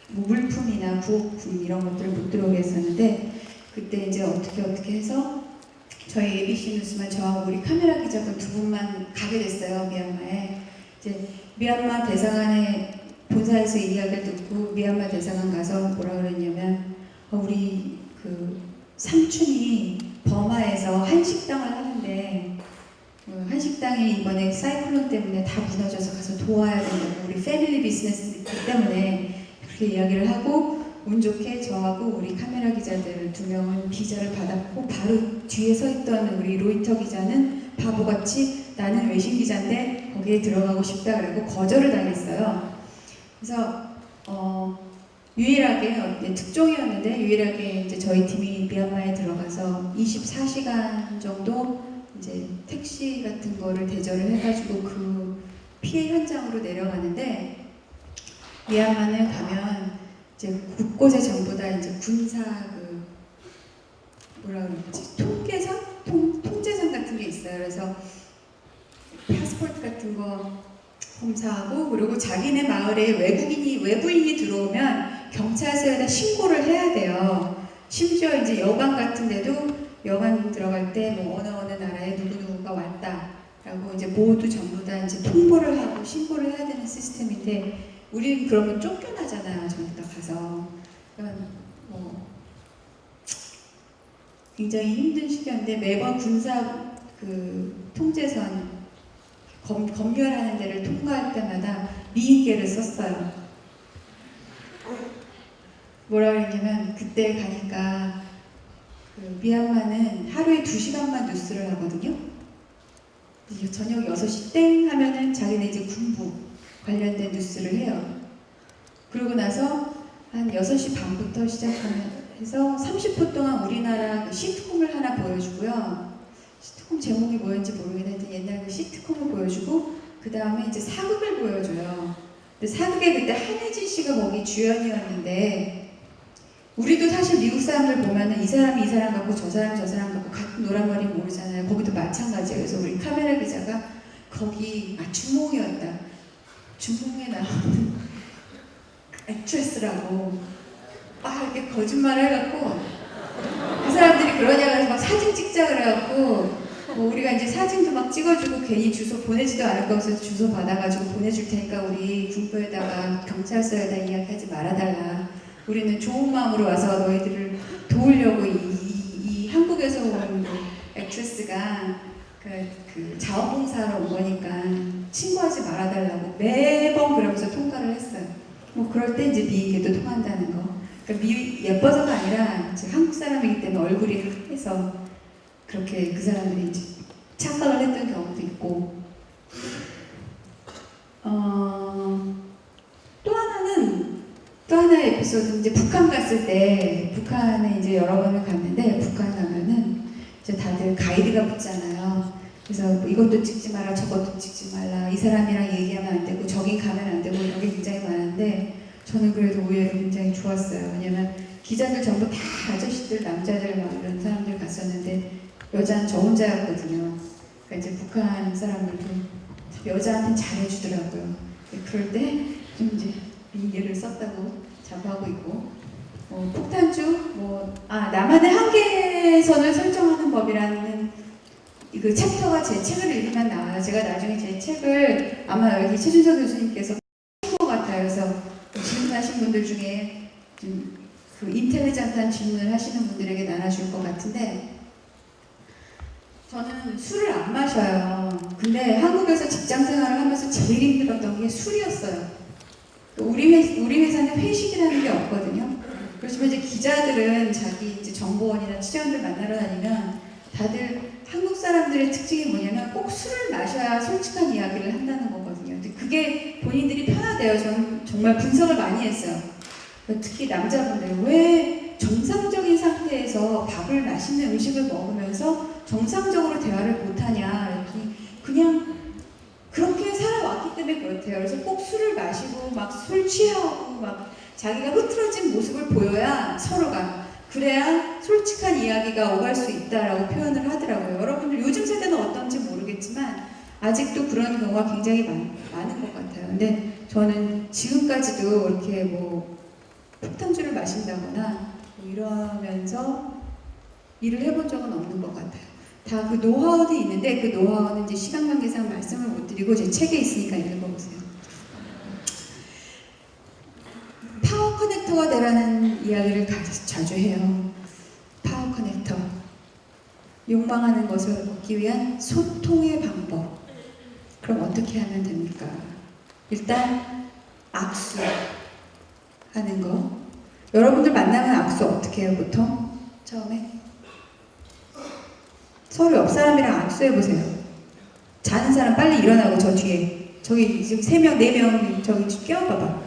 뭐 물품이나 구호품 이런 것들을 못 들어오게 했었는데 그때 이제 어떻게 해서 저희 ABC 뉴스만 저하고 우리 카메라 기자분 두 분만 가게 됐어요. 미얀마에. 이제 미얀마 대사관의 본사에서 이야기를 듣고 미얀마 대사관 가서 뭐라 그랬냐면 우리 그 삼촌이 버마에서 한식당을 하는데 한식당이 이번에 사이클론 때문에 다 무너져서 가서 도와야 된다고 우리 패밀리 비즈니스 때문에 그렇게 이야기를 하고 운 좋게 저하고 우리 카메라 기자들 두 명은 비자를 받았고 바로 뒤에 서 있던 우리 로이터 기자는 바보같이 나는 외신 기자인데 거기에 들어가고 싶다 그러고 거절을 당했어요. 그래서 유일하게 특종이었는데 유일하게 이제 저희 팀이 미얀마에 들어가서 24시간 정도 이제 택시 같은 거를 대절을 해가지고 그 피해 현장으로 내려가는데 미얀마는 가면 이제 곳곳에 전부 다 이제 군사 뭐라 그러지 통제선 같은 게 있어요. 그래서 파스포트 같은 거 검사하고 그리고 자기네 마을에 외부인이 들어오면 경찰서에다 신고를 해야 돼요. 심지어 이제 여관 같은 데도 여관 들어갈 때 뭐 어느 나라에 누구누구가 왔다라고 이제 모두 전부 다 이제 통보를 하고 신고를 해야 되는 시스템인데 우리는 그러면 쫓겨나잖아요. 전부 다 가서. 그러니까 굉장히 힘든 시기였는데 매번 군사 통제선 검열하는 데를 통과할 때마다 미인계를 썼어요. 뭐라 그랬냐면 그때 가니까 미얀마는 하루에 2시간만 뉴스를 하거든요. 저녁 6시 땡 하면은 자기네 이제 군부 관련된 뉴스를 해요. 그러고 나서 한 6시 반부터 시작해서 30분 동안 우리나라 시트콤을 하나 보여주고요. 시트콤 제목이 뭐였는지 모르겠는데 옛날 그 시트콤을 보여주고 그 다음에 이제 사극을 보여줘요. 근데 사극에 그때 한혜진 씨가 거기 주연이었는데 우리도 사실 미국 사람들 보면은 이 사람이 이 사람 같고 저 사람이 저 사람 같고 같은 노란 머리 모르잖아요. 거기도 마찬가지예요. 그래서 우리 카메라 기자가 거기 주몽이었다. 주몽에 나오는 액트레스라고 이렇게 거짓말을 해갖고 그 사람들이 그러냐고 해서 막 사진 찍자 그래갖고 우리가 이제 사진도 막 찍어주고 괜히 주소 보내지도 않을 거 없어서 주소 받아가지고 보내줄 테니까 우리 군부에다가 경찰서에다 이야기하지 말아달라. 우리는 좋은 마음으로 와서 너희들을 도우려고 이 한국 한국에서 온 액트레스가 그 자원봉사하러 온 거니까 친구하지 말아달라고 매번 그러면서 통과를 했어요. 뭐 그럴 때 이제 미인계도 통한다는 거. 그러니까 예뻐서가 아니라 이제 한국 사람이기 때문에 얼굴이 해서 그렇게 그 사람들이 이제 착각을 했던 경우도 있고. 또 하나의 에피소드는 이제 북한 갔을 때, 북한에 이제 여러 번을 갔는데, 북한 가면은 이제 다들 가이드가 붙잖아요. 그래서 뭐 이것도 찍지 마라, 저것도 찍지 말라, 이 사람이랑 얘기하면 안 되고, 저기 가면 안 되고, 이런 게 굉장히 많은데, 저는 그래도 오히려 굉장히 좋았어요. 왜냐면 기자들 전부 다 아저씨들, 남자들 막 이런 사람들 갔었는데, 여자는 저 혼자였거든요. 그러니까 이제 북한 사람들도 여자한테 잘해주더라고요. 그럴 때 좀 이제 미인계를 썼다고 자부하고 있고, 폭탄주, 나만의 한계선을 설정하는 법이라는 그 챕터가 제 책을 읽으면 나와요. 제가 나중에 제 책을 아마 여기 최준석 교수님께서 본 것 같아요. 그래서 질문하신 분들 중에 좀 그 인텔리전트한 질문을 하시는 분들에게 나눠줄 것 같은데, 저는 술을 안 마셔요. 근데 한국에서 직장 생활을 하면서 제일 힘들었던 게 술이었어요. 우리 회사는 회식이라는 게 없거든요. 그렇지만 이제 기자들은 자기 이제 정보원이나 취재원들 만나러 다니면 다들 한국 사람들의 특징이 뭐냐면 꼭 술을 마셔야 솔직한 이야기를 한다는 거거든요. 근데 그게 본인들이 편하대요. 저는 정말 분석을 많이 했어요. 특히 남자분들 왜 정상적인 상태에서 밥을 맛있는 음식을 먹으면서 정상적으로 대화를 못하냐. 그냥 그렇게 살아왔기 때문에 그렇대요. 그래서 꼭 술을 마시고 막 술 취하고 막 자기가 흐트러진 모습을 보여야 서로가, 그래야 솔직한 이야기가 오갈 수 있다라고 표현을 하더라고요. 여러분들 요즘 세대는 어떤지 모르겠지만 아직도 그런 경우가 굉장히 많은 것 같아요. 근데 저는 지금까지도 이렇게 뭐 폭탄주를 마신다거나 뭐 이러면서 일을 해본 적은 없는 것 같아요. 다 그 노하우도 있는데 그 노하우는 이제 시간 관계상 말씀을 못 드리고 제 책에 있으니까 읽어보세요. 파워 커넥터가 되라는 이야기를 자주 해요. 파워 커넥터. 욕망하는 것을 얻기 위한 소통의 방법. 그럼 어떻게 하면 됩니까? 일단 악수하는 거. 여러분들 만나면 악수 어떻게 해요, 보통? 처음에? 서로 옆 사람이랑 악수해보세요. 자는 사람 빨리 일어나고 저 뒤에. 저기 지금 3명, 4명 저기 껴봐봐.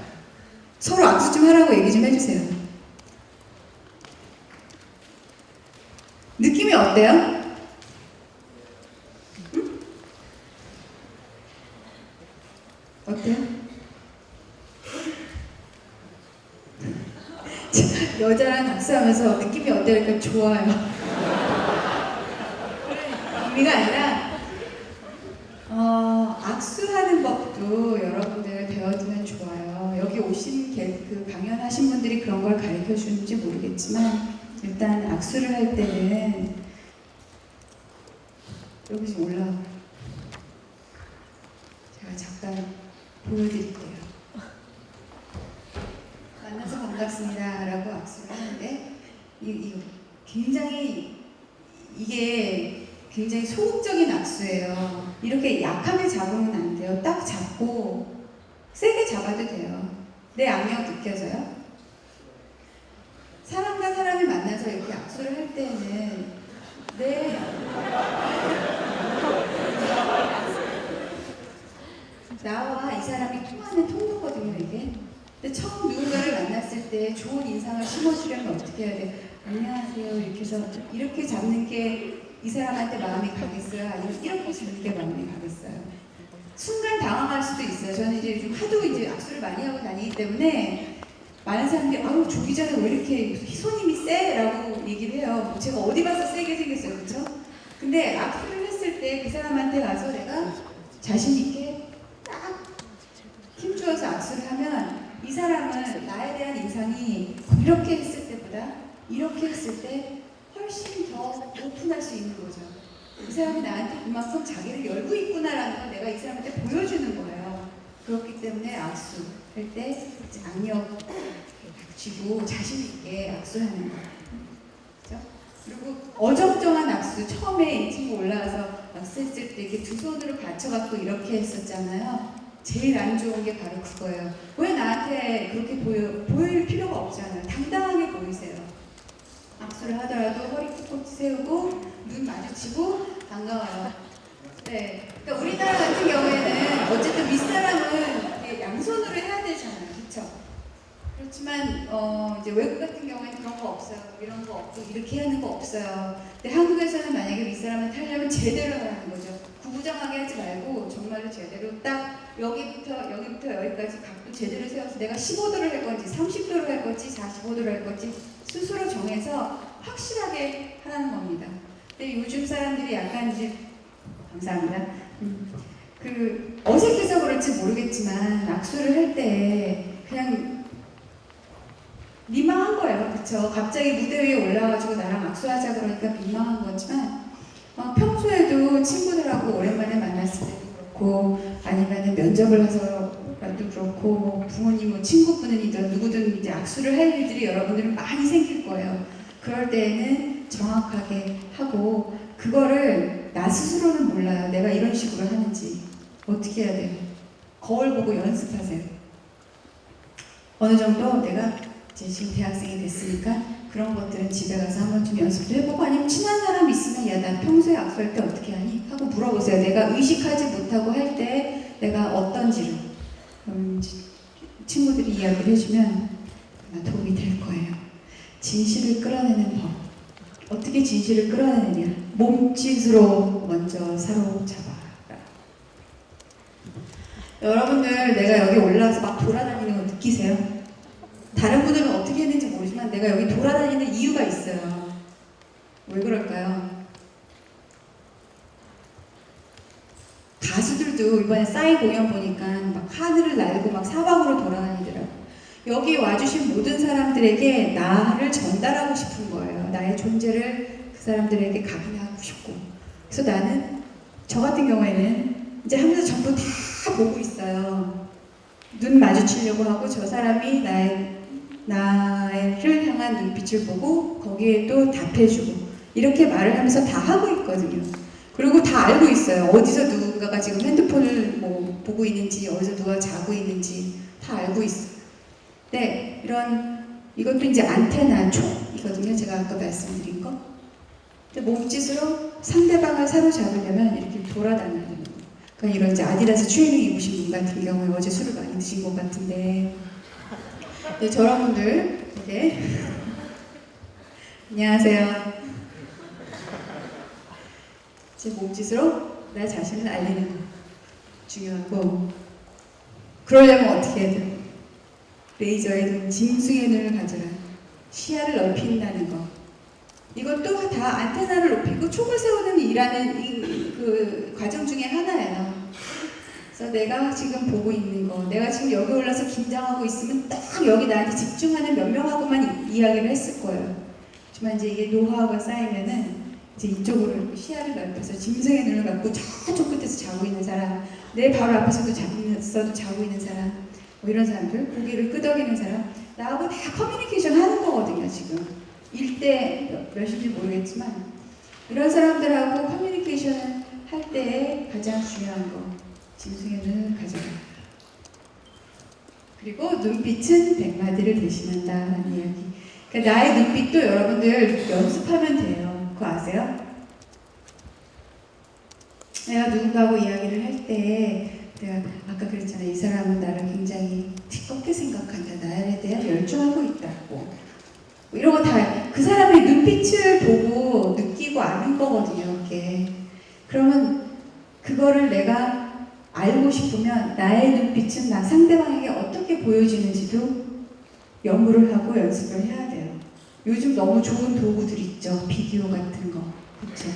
서로 악수 좀 하라고 얘기 좀 해주세요. 느낌이 어때요? 응? 어때요? 여자랑 악수하면서 느낌이 어때요? 그러니까 좋아요. 의미가 아니라 악수하는 법도 여러분들 배워두면 좋아요. 여기 오신 그 강연하신 분들이 그런 걸 가르쳐 주는지 모르겠지만 일단 악수를 할 때는 여기 좀 올라와. 제가 잠깐 보여드릴게요. 만나서 반갑습니다 라고 악수를 하는데 이게 굉장히 소극적인 악수예요. 이렇게 약하게 잡으면 안 돼요. 딱 잡고 세게 잡아도 돼요. 내 악력 느껴져요? 사람과 사람이 만나서 이렇게 악수를 할 때는 나와 이 사람이 통하는 통로거든요, 이게. 근데 처음 누군가를 만났을 때 좋은 인상을 심어주려면 어떻게 해야 돼? 안녕하세요 이렇게 해서 이렇게 잡는 게 이 사람한테 마음이 가겠어요? 아니면 이렇게 잡는 게 마음이 가겠어요? 순간 당황할 수도 있어요. 저는 이제 요즘 하도 이제 악수를 많이 하고 다니기 때문에 많은 사람들이 아유 조 기자는 왜 이렇게 손님이 세? 라고 얘기를 해요. 제가 어디 봐서 세게 생겼어요, 그렇죠? 근데 악수를 했을 때 그 사람한테 가서 내가 자신 있게 딱 힘주어서 악수를 하면 이 사람은 나에 대한 인상이 이렇게 했을 때보다 이렇게 했을 때 훨씬 더 오픈할 수 있는 거죠. 이 사람이 나한테 그만큼 자기를 열고 있구나라는 걸 내가 이 사람한테 보여주는 거예요. 그렇기 때문에 악수 할 때 악력 쥐고 자신 있게 악수하는 거예요. 그렇죠? 그리고 어정쩡한 악수, 처음에 이 친구 올라와서 악수했을 때 이렇게 두 손으로 받쳐갖고 이렇게 했었잖아요. 제일 안 좋은 게 바로 그거예요. 왜 나한테 그렇게 보일 필요가 없잖아요. 당당하게 보이세요. 악수를 하더라도 허리 꼿꼿이 세우고 눈 마주치고 반가워요. 네, 그러니까 우리나라 같은 경우에는 어쨌든 윗사람은 이렇게 양손으로 해야 되잖아요, 그렇죠? 그렇지만 이제 외국 같은 경우에는 그런 거 없어요. 이런 거 없고 이렇게 하는 거 없어요. 근데 한국에서는 만약에 윗사람한테 하려면 제대로 하는 거죠. 구부정하게 하지 말고 정말로 제대로 딱 여기부터 여기까지 각도 제대로 세워서 내가 15도를 할 건지 30도를 할 건지 45도를 할 건지 스스로 정해서 확실하게 하라는 겁니다. 근데 요즘 사람들이 약간 이제 감사합니다. 그 어색해서 그럴지 모르겠지만 악수를 할 때 그냥 민망한 거예요. 그쵸? 갑자기 무대 위에 올라가지고 나랑 악수하자 그러니까 민망한 거지만 평소에도 친구들하고 오랜만에 만났을 때도 그렇고 아니면 면접을 해서라도 그렇고 뭐 부모님 뭐 친구분이든 누구든 이제 악수를 할 일들이 여러분들은 많이 생길 거예요. 그럴 때에는 정확하게 하고 그거를 나 스스로는 몰라요. 내가 이런 식으로 하는지 어떻게 해야 돼요? 거울 보고 연습하세요. 어느 정도 내가 이제 지금 대학생이 됐으니까 그런 것들은 집에 가서 한번 좀 연습도 해보고 아니면 친한 사람 있으면 야, 난 평소에 악수할 때 어떻게 하니? 하고 물어보세요. 내가 의식하지 못하고 할 때 내가 어떤지를 친구들이 이야기를 해주면 아마 도움이 될 거예요. 진실을 끌어내는 법. 어떻게 진실을 끌어내느냐? 몸짓으로 먼저 사로잡아라. 여러분들 내가 여기 올라와서 막 돌아다니는 거 느끼세요? 다른 분들은 어떻게 했는지 모르지만 내가 여기 돌아다니는 이유가 있어요. 왜 그럴까요? 가수들도 이번에 싸이 공연 보니까 막 하늘을 날고 막 사방으로 돌아다니더라고요. 여기 와주신 모든 사람들에게 나를 전달하고 싶은 거예요. 나의 존재를 그 사람들에게 각인하고 싶고. 그래서 나는 저 같은 경우에는 이제 하면서 전부 다 보고 있어요. 눈 마주치려고 하고 저 사람이 나를 향한 눈빛을 보고 거기에 또 답해주고 이렇게 말을 하면서 다 하고 있거든요. 그리고 다 알고 있어요. 어디서 누군가가 지금 핸드폰을 뭐 보고 있는지 어디서 누가 자고 있는지 다 알고 있어요. 네, 이것도 이제 안테나 촉이거든요. 제가 아까 말씀드린 거. 근데 몸짓으로 상대방을 사로잡으려면 이렇게 돌아다녀야 되는 거예요. 그러니까 이런 이제 아디다스 추리닝 입으신 분 같은 경우에 어제 술을 많이 드신 것 같은데 네, 저런 분들 이렇게 안녕하세요. 제 몸짓으로 나 자신을 알리는 거 중요하고 그러려면 어떻게 해야 돼요? 레이저의 눈, 짐승의 눈을 가져라. 시야를 넓힌다는 거. 이것도 다 안테나를 높이고 촉을 세우는 일하는 그 과정 중에 하나예요. 그래서 내가 지금 보고 있는 거, 내가 지금 여기 올라서 긴장하고 있으면 딱 여기 나한테 집중하는 몇 명하고만 이야기를 했을 거예요. 하지만 이제 이게 노하우가 쌓이면은 이제 이쪽으로 시야를 넓혀서 짐승의 눈을 갖고 저쪽 끝에서 자고 있는 사람, 내 바로 앞에서도 자고 있는 사람, 뭐 이런 사람들, 고개를 끄덕이는 사람, 나하고 다 커뮤니케이션 하는 거거든요, 지금. 일대 몇인지 모르겠지만, 이런 사람들하고 커뮤니케이션을 할 때에 가장 중요한 거, 짐승의 눈을 가져라. 그리고 눈빛은 백마디를 대신한다는 이야기. 그러니까 나의 눈빛도 여러분들 연습하면 돼요. 그거 아세요? 내가 누군가하고 이야기를 할 때 내가 아까 그랬잖아요. 이 사람은 나를 굉장히 티껍게 생각한다. 나에 대한 열중하고 있다고. 뭐 이런 거 다 그 사람의 눈빛을 보고 느끼고 아는 거거든요. 이게. 그러면 그거를 내가 알고 싶으면 나의 눈빛은 나 상대방에게 어떻게 보여지는지도 연구를 하고 연습을 해야 돼요. 요즘 너무 좋은 도구들 있죠. 비디오 같은 거. 그렇죠?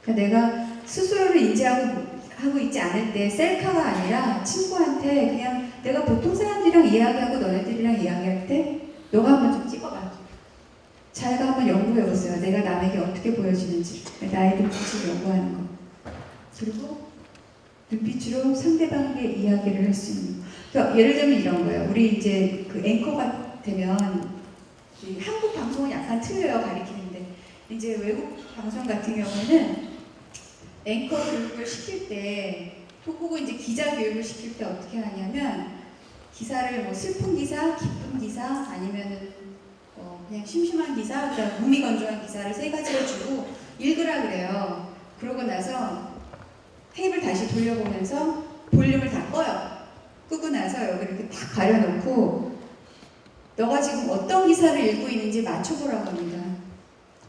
그러니까 내가 스스로를 인지하고 있지 않을 때 셀카가 아니라 친구한테 그냥 내가 보통 사람들이랑 이야기하고 너네들이랑 이야기할 때 너가 한번 좀 찍어봐. 자기가 한번 연구해보세요. 내가 남에게 어떻게 보여지는지. 나의 눈빛을 연구하는 거. 그리고 눈빛으로 상대방에게 이야기를 할 수 있는 거. 그러니까 예를 들면 이런 거예요. 우리 이제 그 앵커가 되면 한국 방송은 약간 틀려요. 가리키는데 이제 외국 방송 같은 경우에는 앵커 교육을 시킬 때, 혹은 이제 기자 교육을 시킬 때 어떻게 하냐면 기사를 뭐 슬픈 기사, 기쁜 기사, 아니면은 그냥 심심한 기사, 그다음 무미건조한 기사를 세 가지를 주고 읽으라 그래요. 그러고 나서 테이블 다시 돌려보면서 볼륨을 다 꺼요. 끄고 나서 여기 이렇게 딱 가려놓고 너가 지금 어떤 기사를 읽고 있는지 맞춰보라고 합니다.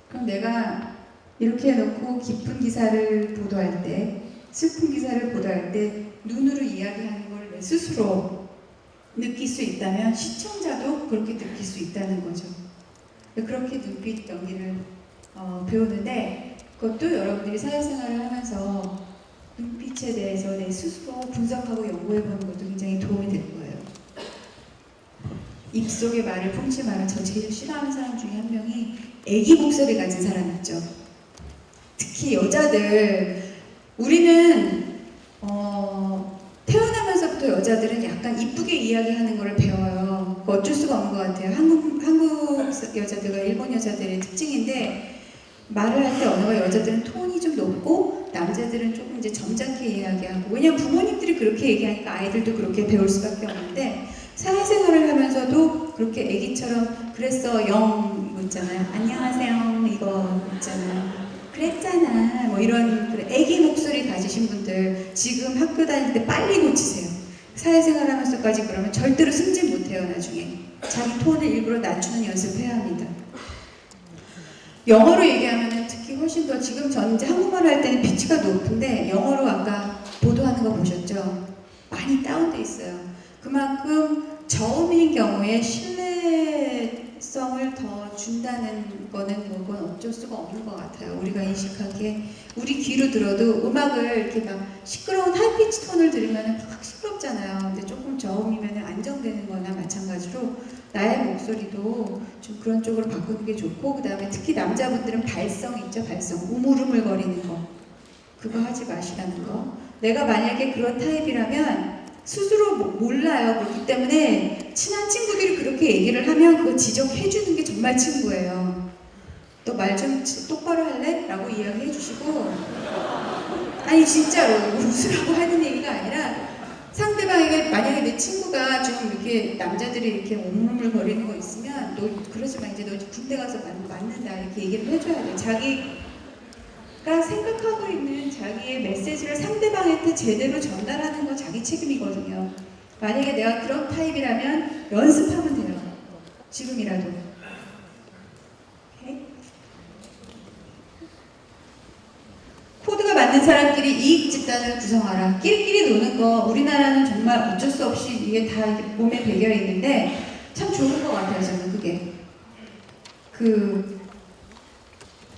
그럼 내가 이렇게 해놓고 기쁜 기사를 보도할 때, 슬픈 기사를 보도할 때 눈으로 이야기하는 걸 내 스스로 느낄 수 있다면 시청자도 그렇게 느낄 수 있다는 거죠. 그렇게 눈빛 연기를 배우는데, 그것도 여러분들이 사회생활을 하면서 눈빛에 대해서 내 스스로 분석하고 연구해보는 것도 굉장히 도움이 될 거예요. 입속의 말을 품지 마라. 저 제일 싫어하는 사람 중에 한 명이 애기 목소리 가진 사람 있죠. 특히 여자들, 우리는 태어나면서부터 여자들은 약간 이쁘게 이야기하는 걸 배워요. 어쩔 수가 없는 것 같아요. 한국 여자들과 일본 여자들의 특징인데, 말을 할 때 언어가 여자들은 톤이 좀 높고 남자들은 조금 이제 점잖게 이야기하고, 왜냐면 부모님들이 그렇게 얘기하니까 아이들도 그렇게 배울 수밖에 없는데, 사회생활을 하면서도 그렇게 애기처럼 그랬어 영 이거 있잖아요. 안녕하세요 이거 있잖아요. 그랬잖아 뭐 이런 애기 목소리 가지신 분들 지금 학교 다닐 때 빨리 고치세요. 사회생활 하면서까지 그러면 절대로 승진 못해요. 나중에 자기 톤을 일부러 낮추는 연습해야 합니다. 영어로 얘기하면 특히 훨씬 더, 지금 저는 이제 한국말 할 때는 피치가 높은데 영어로 아까 보도하는 거 보셨죠? 많이 다운돼 있어요. 그만큼 저음인 경우에 신뢰성을 더 준다는 거는 그건 어쩔 수가 없는 것 같아요. 우리가 인식하기에, 우리 귀로 들어도 음악을 이렇게 막 시끄러운 하이피치 톤을 들으면 확 시끄럽잖아요. 근데 조금 저음이면 안정되는 거나 마찬가지로 나의 목소리도 좀 그런 쪽으로 바꾸는 게 좋고, 그 다음에 특히 남자분들은 발성 있죠. 발성, 우물우물거리는 거, 그거 하지 마시라는 거. 내가 만약에 그런 타입이라면 스스로 몰라요. 그렇기 때문에 친한 친구들이 그렇게 얘기를 하면 그거 지적해주는 게 정말 친구예요. 너 말 좀 똑바로 할래? 라고 이야기해 주시고, 아니 진짜로 웃으라고 하는 얘기가 아니라, 상대방에게 만약에 내 친구가 좀 이렇게 남자들이 이렇게 오물오물거리는 거 있으면 너 그러지 마, 이제 너 군대 가서 맞는다 이렇게 얘기를 해줘야 돼. 자기가 생각하고 있는 자기의 메시지를 상대방한테 제대로 전달하는 거 자기 책임이거든요. 만약에 내가 그런 타입이라면 연습하면 돼요. 지금이라도. 오케이? 코드가 맞는 사람끼리 이익 집단을 구성하라. 끼리끼리 노는 거, 우리나라는 정말 어쩔 수 없이 이게 다 이렇게 몸에 배겨 있는데 참 좋은 것 같아요. 저는 그게.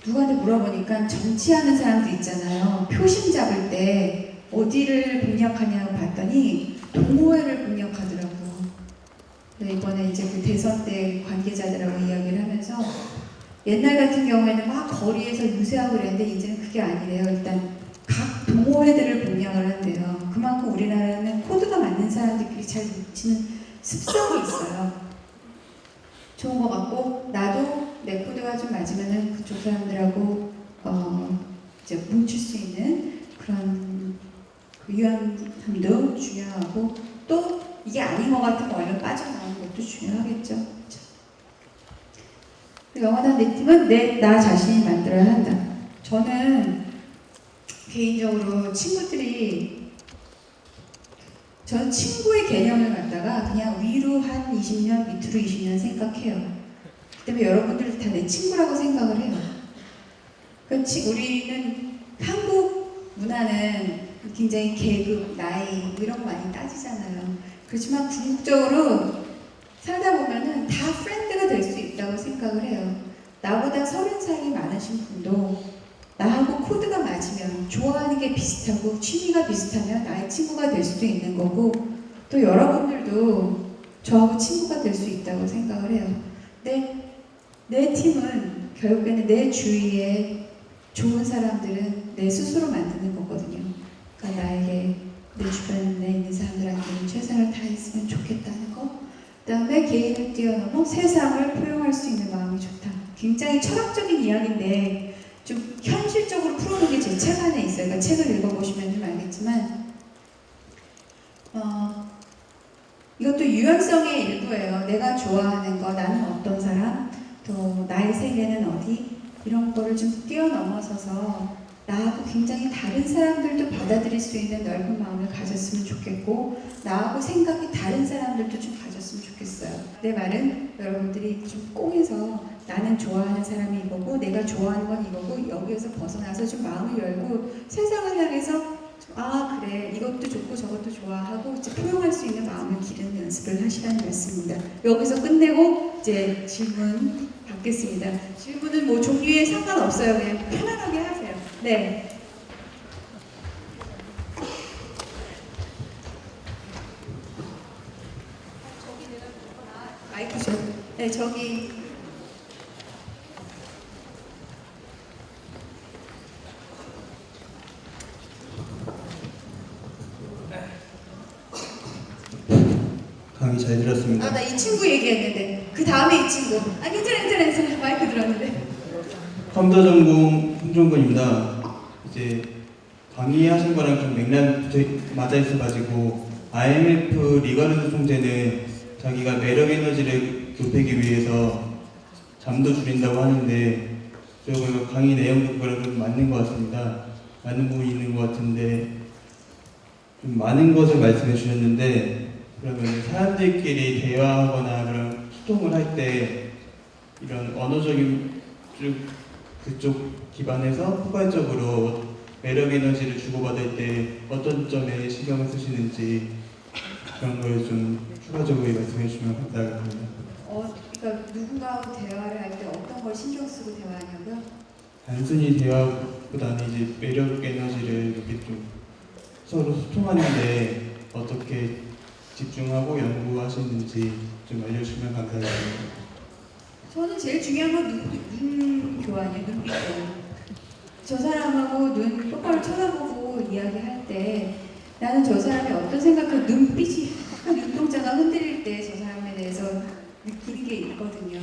누구한테 물어보니까 정치하는 사람들 있잖아요. 표심 잡을 때 어디를 공략하냐고 봤더니 동호회를 공략하더라고요. 이번에 이제 그 대선 때 관계자들하고 이야기를 하면서, 옛날 같은 경우에는 막 거리에서 유세하고 그랬는데 이제는 그게 아니래요. 일단 각 동호회들을 공략을 한대요. 그만큼 우리나라는 코드가 맞는 사람들끼리 잘 뭉치는 습성이 있어요. 좋은 것 같고, 나도 내 코드가 좀 맞으면은 그쪽 사람들하고 이제 뭉칠 수 있는 그런 유연함도 중요하고, 또 이게 아닌 것 같으면 얼른 빠져나오는 것도 중요하겠죠. 그렇죠? 영원한 내 팀은 나 자신이 만들어야 한다. 저는 개인적으로 저는 친구의 개념을 갖다가 그냥 위로 한 20년, 밑으로 20년 생각해요. 그다음에 여러분들 다 내 친구라고 생각을 해요. 그렇지, 우리는 한국 문화는 굉장히 계급, 나이 이런 거 많이 따지잖아요. 그렇지만 궁극적으로 살다 보면은 다 프렌드가 될 수 있다고 생각을 해요. 나보다 30살이 많으신 분도 나하고 코드가 맞으면, 좋아하는 게 비슷하고 취미가 비슷하면 나의 친구가 될 수도 있는 거고, 또 여러분들도 저하고 친구가 될 수 있다고 생각을 해요. 내 팀은 결국에는 내 주위에 좋은 사람들은 내 스스로 만드는 거거든요. 그러니까 나에게, 내 주변에 있는 사람들한테는 최선을 다했으면 좋겠다는 거, 그 다음에 개인을 뛰어넘어 세상을 포용할 수 있는 마음이 좋다. 굉장히 철학적인 이야기인데 좀 현실적으로 풀어놓은 게 제 책 안에 있어요. 그러니까 책을 읽어보시면 좀 알겠지만 이것도 유연성의 일부예요. 내가 좋아하는 거, 나는 어떤 사람, 또 나의 세계는 어디, 이런 거를 좀 뛰어넘어서서 나하고 굉장히 다른 사람들도 받아들일 수 있는 넓은 마음을 가졌으면 좋겠고, 나하고 생각이 다른 사람들도 좀 가졌으면 좋겠어요. 내 말은 여러분들이 좀 꽁해서 나는 좋아하는 사람이 이거고 내가 좋아하는 건 이거고, 여기에서 벗어나서 좀 마음을 열고 세상을 향해서 아 그래 이것도 좋고 저것도 좋아하고 이제 포용할 수 있는 마음을 기르는 연습을 하시라는 말씀입니다. 여기서 끝내고 이제 질문 받겠습니다. 질문은 뭐 종류에 상관없어요. 그냥 편안하게 하세요. 네. 마이크죠. 네 저기. 강의 잘 들었습니다. 아, 나 이 친구 얘기했는데 그 다음에 이 친구. 아, 괜찮아. 마이크 들었는데. 컴퓨터 전공 홍종근입니다. 이제 강의하신 거랑 좀 맥락이 맞아 있어가지고 IMF 리가르드 총재는 자기가 매력 에너지를 높이기 위해서 잠도 줄인다고 하는데 저 강의 내용 그거랑 좀 맞는 것 같습니다. 많은 부분이 있는 것 같은데 좀 많은 것을 말씀해 주셨는데. 그러면 사람들끼리 대화하거나 그런 소통을 할 때 이런 언어적인 그쪽 기반에서 포괄적으로 매력 에너지를 주고받을 때 어떤 점에 신경을 쓰시는지 그런 걸 좀 추가적으로 말씀해 주시면 감사하겠습니다. 그러니까 누군가하고 대화를 할 때 어떤 걸 신경 쓰고 대화하냐고요? 단순히 대화보다는 이제 매력 에너지를 이렇게 좀 서로 소통하는데 어떻게 집중하고 연구하시는지 좀 알려주시면 감사하겠습니다. 저는 제일 중요한 건 눈 교환이에요. 눈빛 교환. 저 사람하고 눈 똑바로 쳐다보고 이야기할 때 나는 저 사람이 어떤 생각을 눈빛이 눈동자가 흔들릴 때 저 사람에 대해서 느끼는 게 있거든요.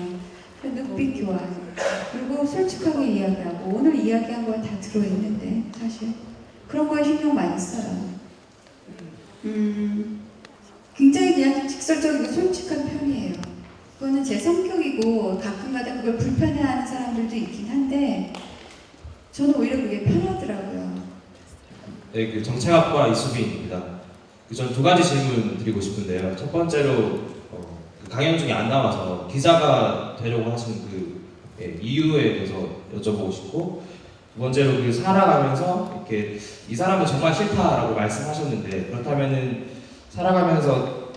눈빛 교환. 그리고 솔직하게 이야기하고 오늘 이야기한 건 다 들어있는데 사실 그런 거에 신경 많이 써요. 굉장히 그냥 직설적이고 솔직한 편이에요. 그거는 제 성격이고 가끔가다 그걸 불편해하는 사람들도 있긴 한데 저는 오히려 그게 편하더라고요. 네, 그 정책학과 이수빈입니다. 전 두 가지 질문 드리고 싶은데요. 첫 번째로 그 강연 중에 안 나와서 기자가 되려고 하신 그 이유에 대해서 여쭤보고 싶고, 두 번째로 그 살아가면서 이렇게 이 사람은 정말 싫다라고 말씀하셨는데 그렇다면은 살아가면서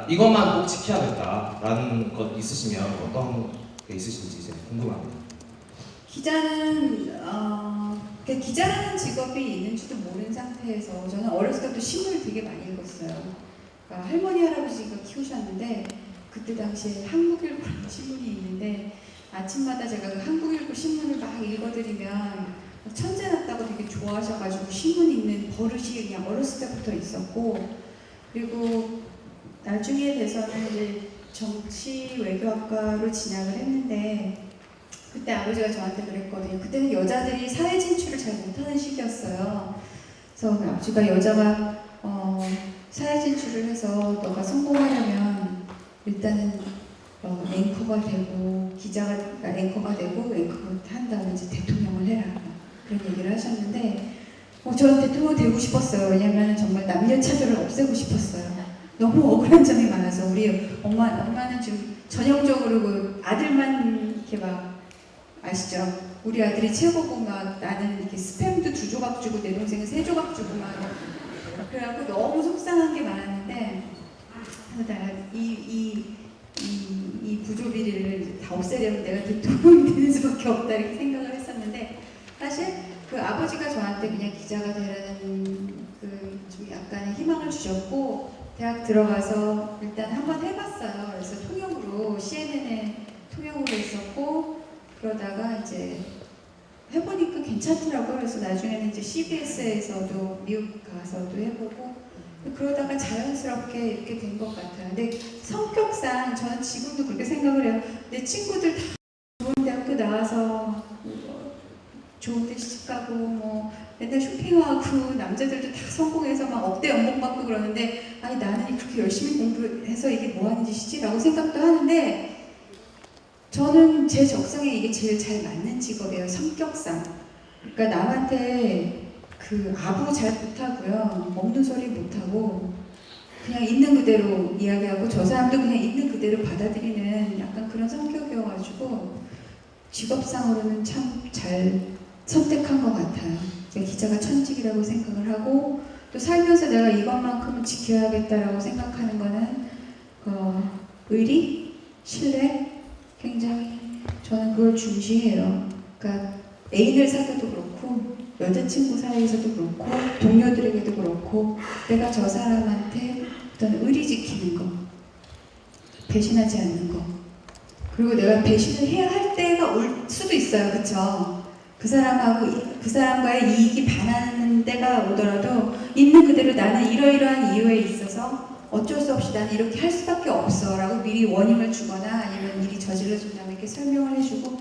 이것만 꼭 지켜야겠다라는 것 있으시면 어떤 게 있으신지 이제 궁금합니다. 기자라는 직업이 있는지도 모르는 상태에서 저는 어렸을 때부터 신문을 되게 많이 읽었어요. 그러니까 할머니 할아버지가 키우셨는데 그때 당시에 한국일보라는 신문이 있는데 아침마다 제가 그 한국일보 신문을 막 읽어드리면 천재 났다고 되게 좋아하셔가지고 신문 읽는 버릇이 그냥 어렸을 때부터 있었고, 그리고 나중에 돼서는 이제 정치 외교학과로 진학을 했는데 그때 아버지가 저한테 그랬거든요. 그때는 여자들이 사회 진출을 잘 못하는 시기였어요. 그래서 아버지가 여자가 사회 진출을 해서 너가 성공하려면 일단은 앵커가 되고 기자가 앵커가 되고 앵커가 한 다음에 이제 대통령을 해라 그런 얘기를 하셨는데 저는 대통령 되고 싶었어요. 왜냐면 정말 남녀 차별을 없애고 싶었어요. 너무 억울한 점이 많아서 우리 엄마는 지금 전형적으로 그 아들만 이렇게 막 아시죠? 우리 아들이 최고고 막 나는 이렇게 스팸도 2조각 주고 내 동생은 3조각 주고 막 그래갖고 너무 속상한 게 많았는데 이 부조리를 다 없애려면 내가 대통령이 되는 수밖에 없다 이렇게 생각을 했었는데 사실 그 아버지가 저한테 그냥 기자가 되라는 그 좀 약간의 희망을 주셨고 대학 들어가서 일단 한번 해봤어요. 그래서 통역으로 CNN에 통역으로 있었고 그러다가 이제 해보니까 괜찮더라고요. 그래서 나중에는 이제 CBS에서도 미국 가서도 해보고 그러다가 자연스럽게 이렇게 된 것 같아요. 근데 성격상 저는 지금도 그렇게 생각을 해요. 내 친구들 다 좋은 대학교 나와서 뭐 좋은 데 시집가고 뭐 맨날 쇼핑하고 남자들도 다 성공해서 막 억대 연봉 받고 그러는데 아니 나는 그렇게 열심히 공부해서 이게 뭐 하는 짓이지? 라고 생각도 하는데 저는 제 적성에 이게 제일 잘 맞는 직업이에요. 성격상. 그러니까 남한테 그 아부 잘 못하고요. 먹는 소리 못하고 그냥 있는 그대로 이야기하고 저 사람도 그냥 있는 그대로 받아들이는 약간 그런 성격이어가지고 직업상으로는 참 잘 선택한 것 같아요. 제가 기자가 천직이라고 생각을 하고 또 살면서 내가 이것만큼은 지켜야겠다라고 생각하는 거는 의리, 신뢰 굉장히 저는 그걸 중시해요. 그러니까 애인을 사귀어도 그렇고 여자친구 사이에서도 그렇고 동료들에게도 그렇고 내가 저 사람한테 어떤 의리 지키는 거, 배신하지 않는 거. 그리고 내가 배신을 해야 할 때가 올 수도 있어요, 그쵸? 그 사람과의 이익이 반하는 때가 오더라도 있는 그대로 나는 이러이러한 이유에 있어서 어쩔 수 없이 나는 이렇게 할 수밖에 없어 라고 미리 워닝을 주거나 아니면 미리 저질러준 다음에 이렇게 설명을 해주고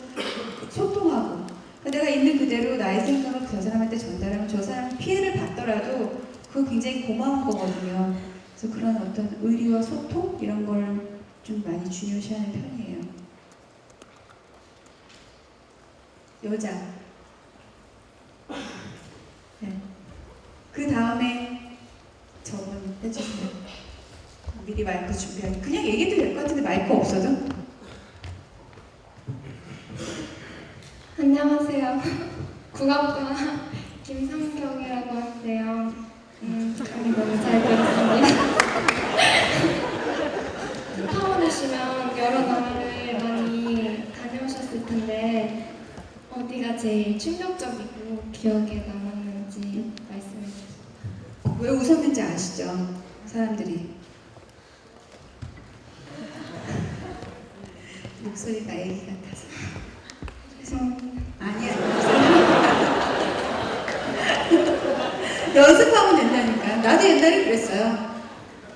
소통하고 내가 있는 그대로 나의 생각을 그 사람한테 전달하면 저 사람이 피해를 받더라도 그거 굉장히 고마운 거거든요. 그래서 그런 어떤 의리와 소통 이런 걸 좀 많이 중요시하는 편이에요. 여자. 네. 그 다음에 저분 해주세요. 미리 마이크 준비하기. 그냥 얘기도 될 것 같은데 마이크 없어도? 안녕하세요. 국악과 김상경이라고 하는데요. 너무 잘 들었습니다. 타원 오시면 여러 나라를 많이 다녀오셨을 텐데 어디가 제일 충격적이고 기억에 남았는지 말씀해 주세요. 왜 웃었는지 아시죠? 사람들이. 목소리가 애기 같아서. 죄송합니다. 아니야. 연습하면 된다니까. 나도 옛날에 그랬어요.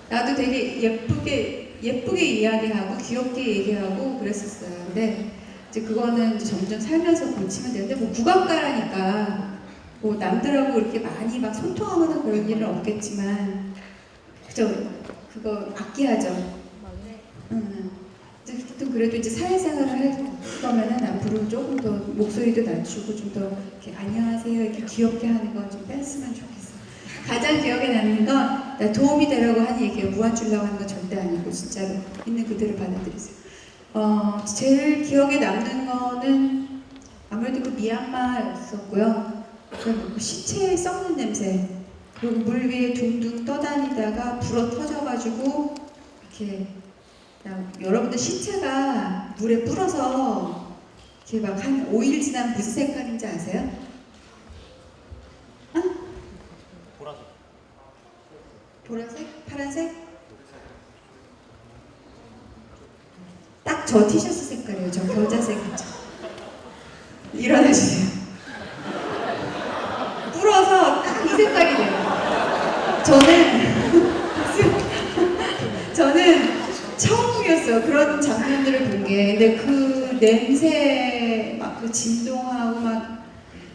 나도 되게 예쁘게 이야기하고 귀엽게 얘기하고 그랬었어요. 근데 이제 그거는 이제 점점 살면서 고치면 되는데 뭐 국악가라니까 뭐 남들하고 이렇게 많이 막 소통하거나 그런 일은 없겠지만 그죠? 그거 악기하죠. 또 그래도 이제 사회생활을 할 거면은 앞으로 조금 더 목소리도 낮추고 좀 더 이렇게 안녕하세요 이렇게 귀엽게 하는 거 좀 뺐으면 좋겠어. 가장 기억에 남는 건 나 도움이 되라고 하는 얘기예요. 무한 주려고 하는 건 절대 아니고 진짜로 있는 그대로 받아들이세요. 제일 기억에 남는 거는 아무래도 그 미얀마였었고요. 그 시체 썩는 냄새 그리고 물 위에 둥둥 떠다니다가 불어 터져가지고 이렇게 여러분들 시체가 물에 불어서 이렇게 막 한 5일 지난 무슨 색깔인지 아세요? 어? 보라색? 파란색? 딱 저 티셔츠 색깔이에요. 저 겨자색 있죠? 일어나주세요. 불어서 딱 이 색깔이 돼요. 저는 처음이었어요. 그런 장면들을 본 게. 근데 그 냄새, 막 그 진동하고 막,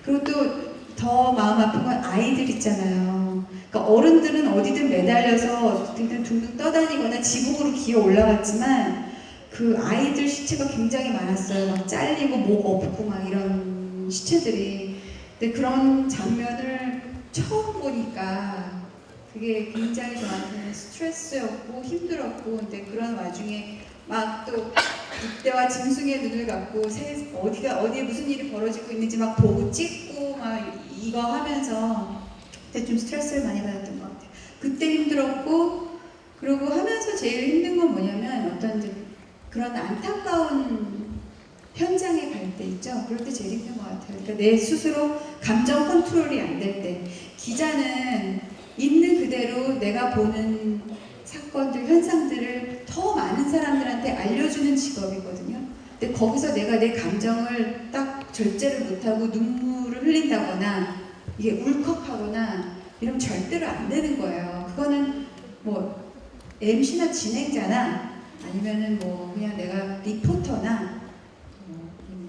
그리고 또 더 마음 아픈 건 아이들 있잖아요. 그러니까 어른들은 어디든 매달려서 어디든 둥둥 떠다니거나 지붕으로 기어 올라갔지만 그 아이들 시체가 굉장히 많았어요. 막 잘리고 목 없고 막 이런 시체들이. 근데 그런 장면을 처음 보니까 그게 굉장히 저한테는 스트레스였고 힘들었고 근데 그런 와중에 막 또 늑대와 짐승의 눈을 갖고 어디에 무슨 일이 벌어지고 있는지 막 보고 찍고 막 이거 하면서 그때 좀 스트레스를 많이 받았던 것 같아요. 그때 힘들었고 그리고 하면서 제일 힘든 건 뭐냐면 어떤 이제 그런 안타까운 현장에 갈 때 있죠. 그럴 때 제일 힘든 것 같아요. 그러니까 내 스스로 감정 컨트롤이 안 될 때 기자는 있는 그대로 내가 보는 사건들, 현상들을 더 많은 사람들한테 알려주는 직업이거든요. 근데 거기서 내가 내 감정을 딱 절제를 못하고 눈물을 흘린다거나 이게 울컥하거나 이러면 절대로 안 되는 거예요. 그거는 뭐 MC나 진행자나 아니면은 뭐 그냥 내가 리포터나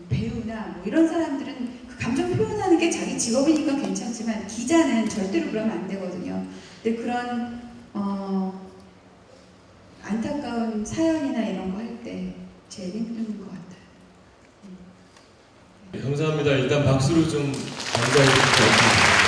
배우나 기자 뭐 이런 사람들은 그 감정 표현하는 게 자기 직업이니까 괜찮지만 기자는 절대로 그러면 안 되거든요. 근데 그런 안타까운 사연이나 이런 거 할 때 제일 힘든 것 같아요. 감사합니다. 일단 박수로 좀 감사해 주실 것 같습니다.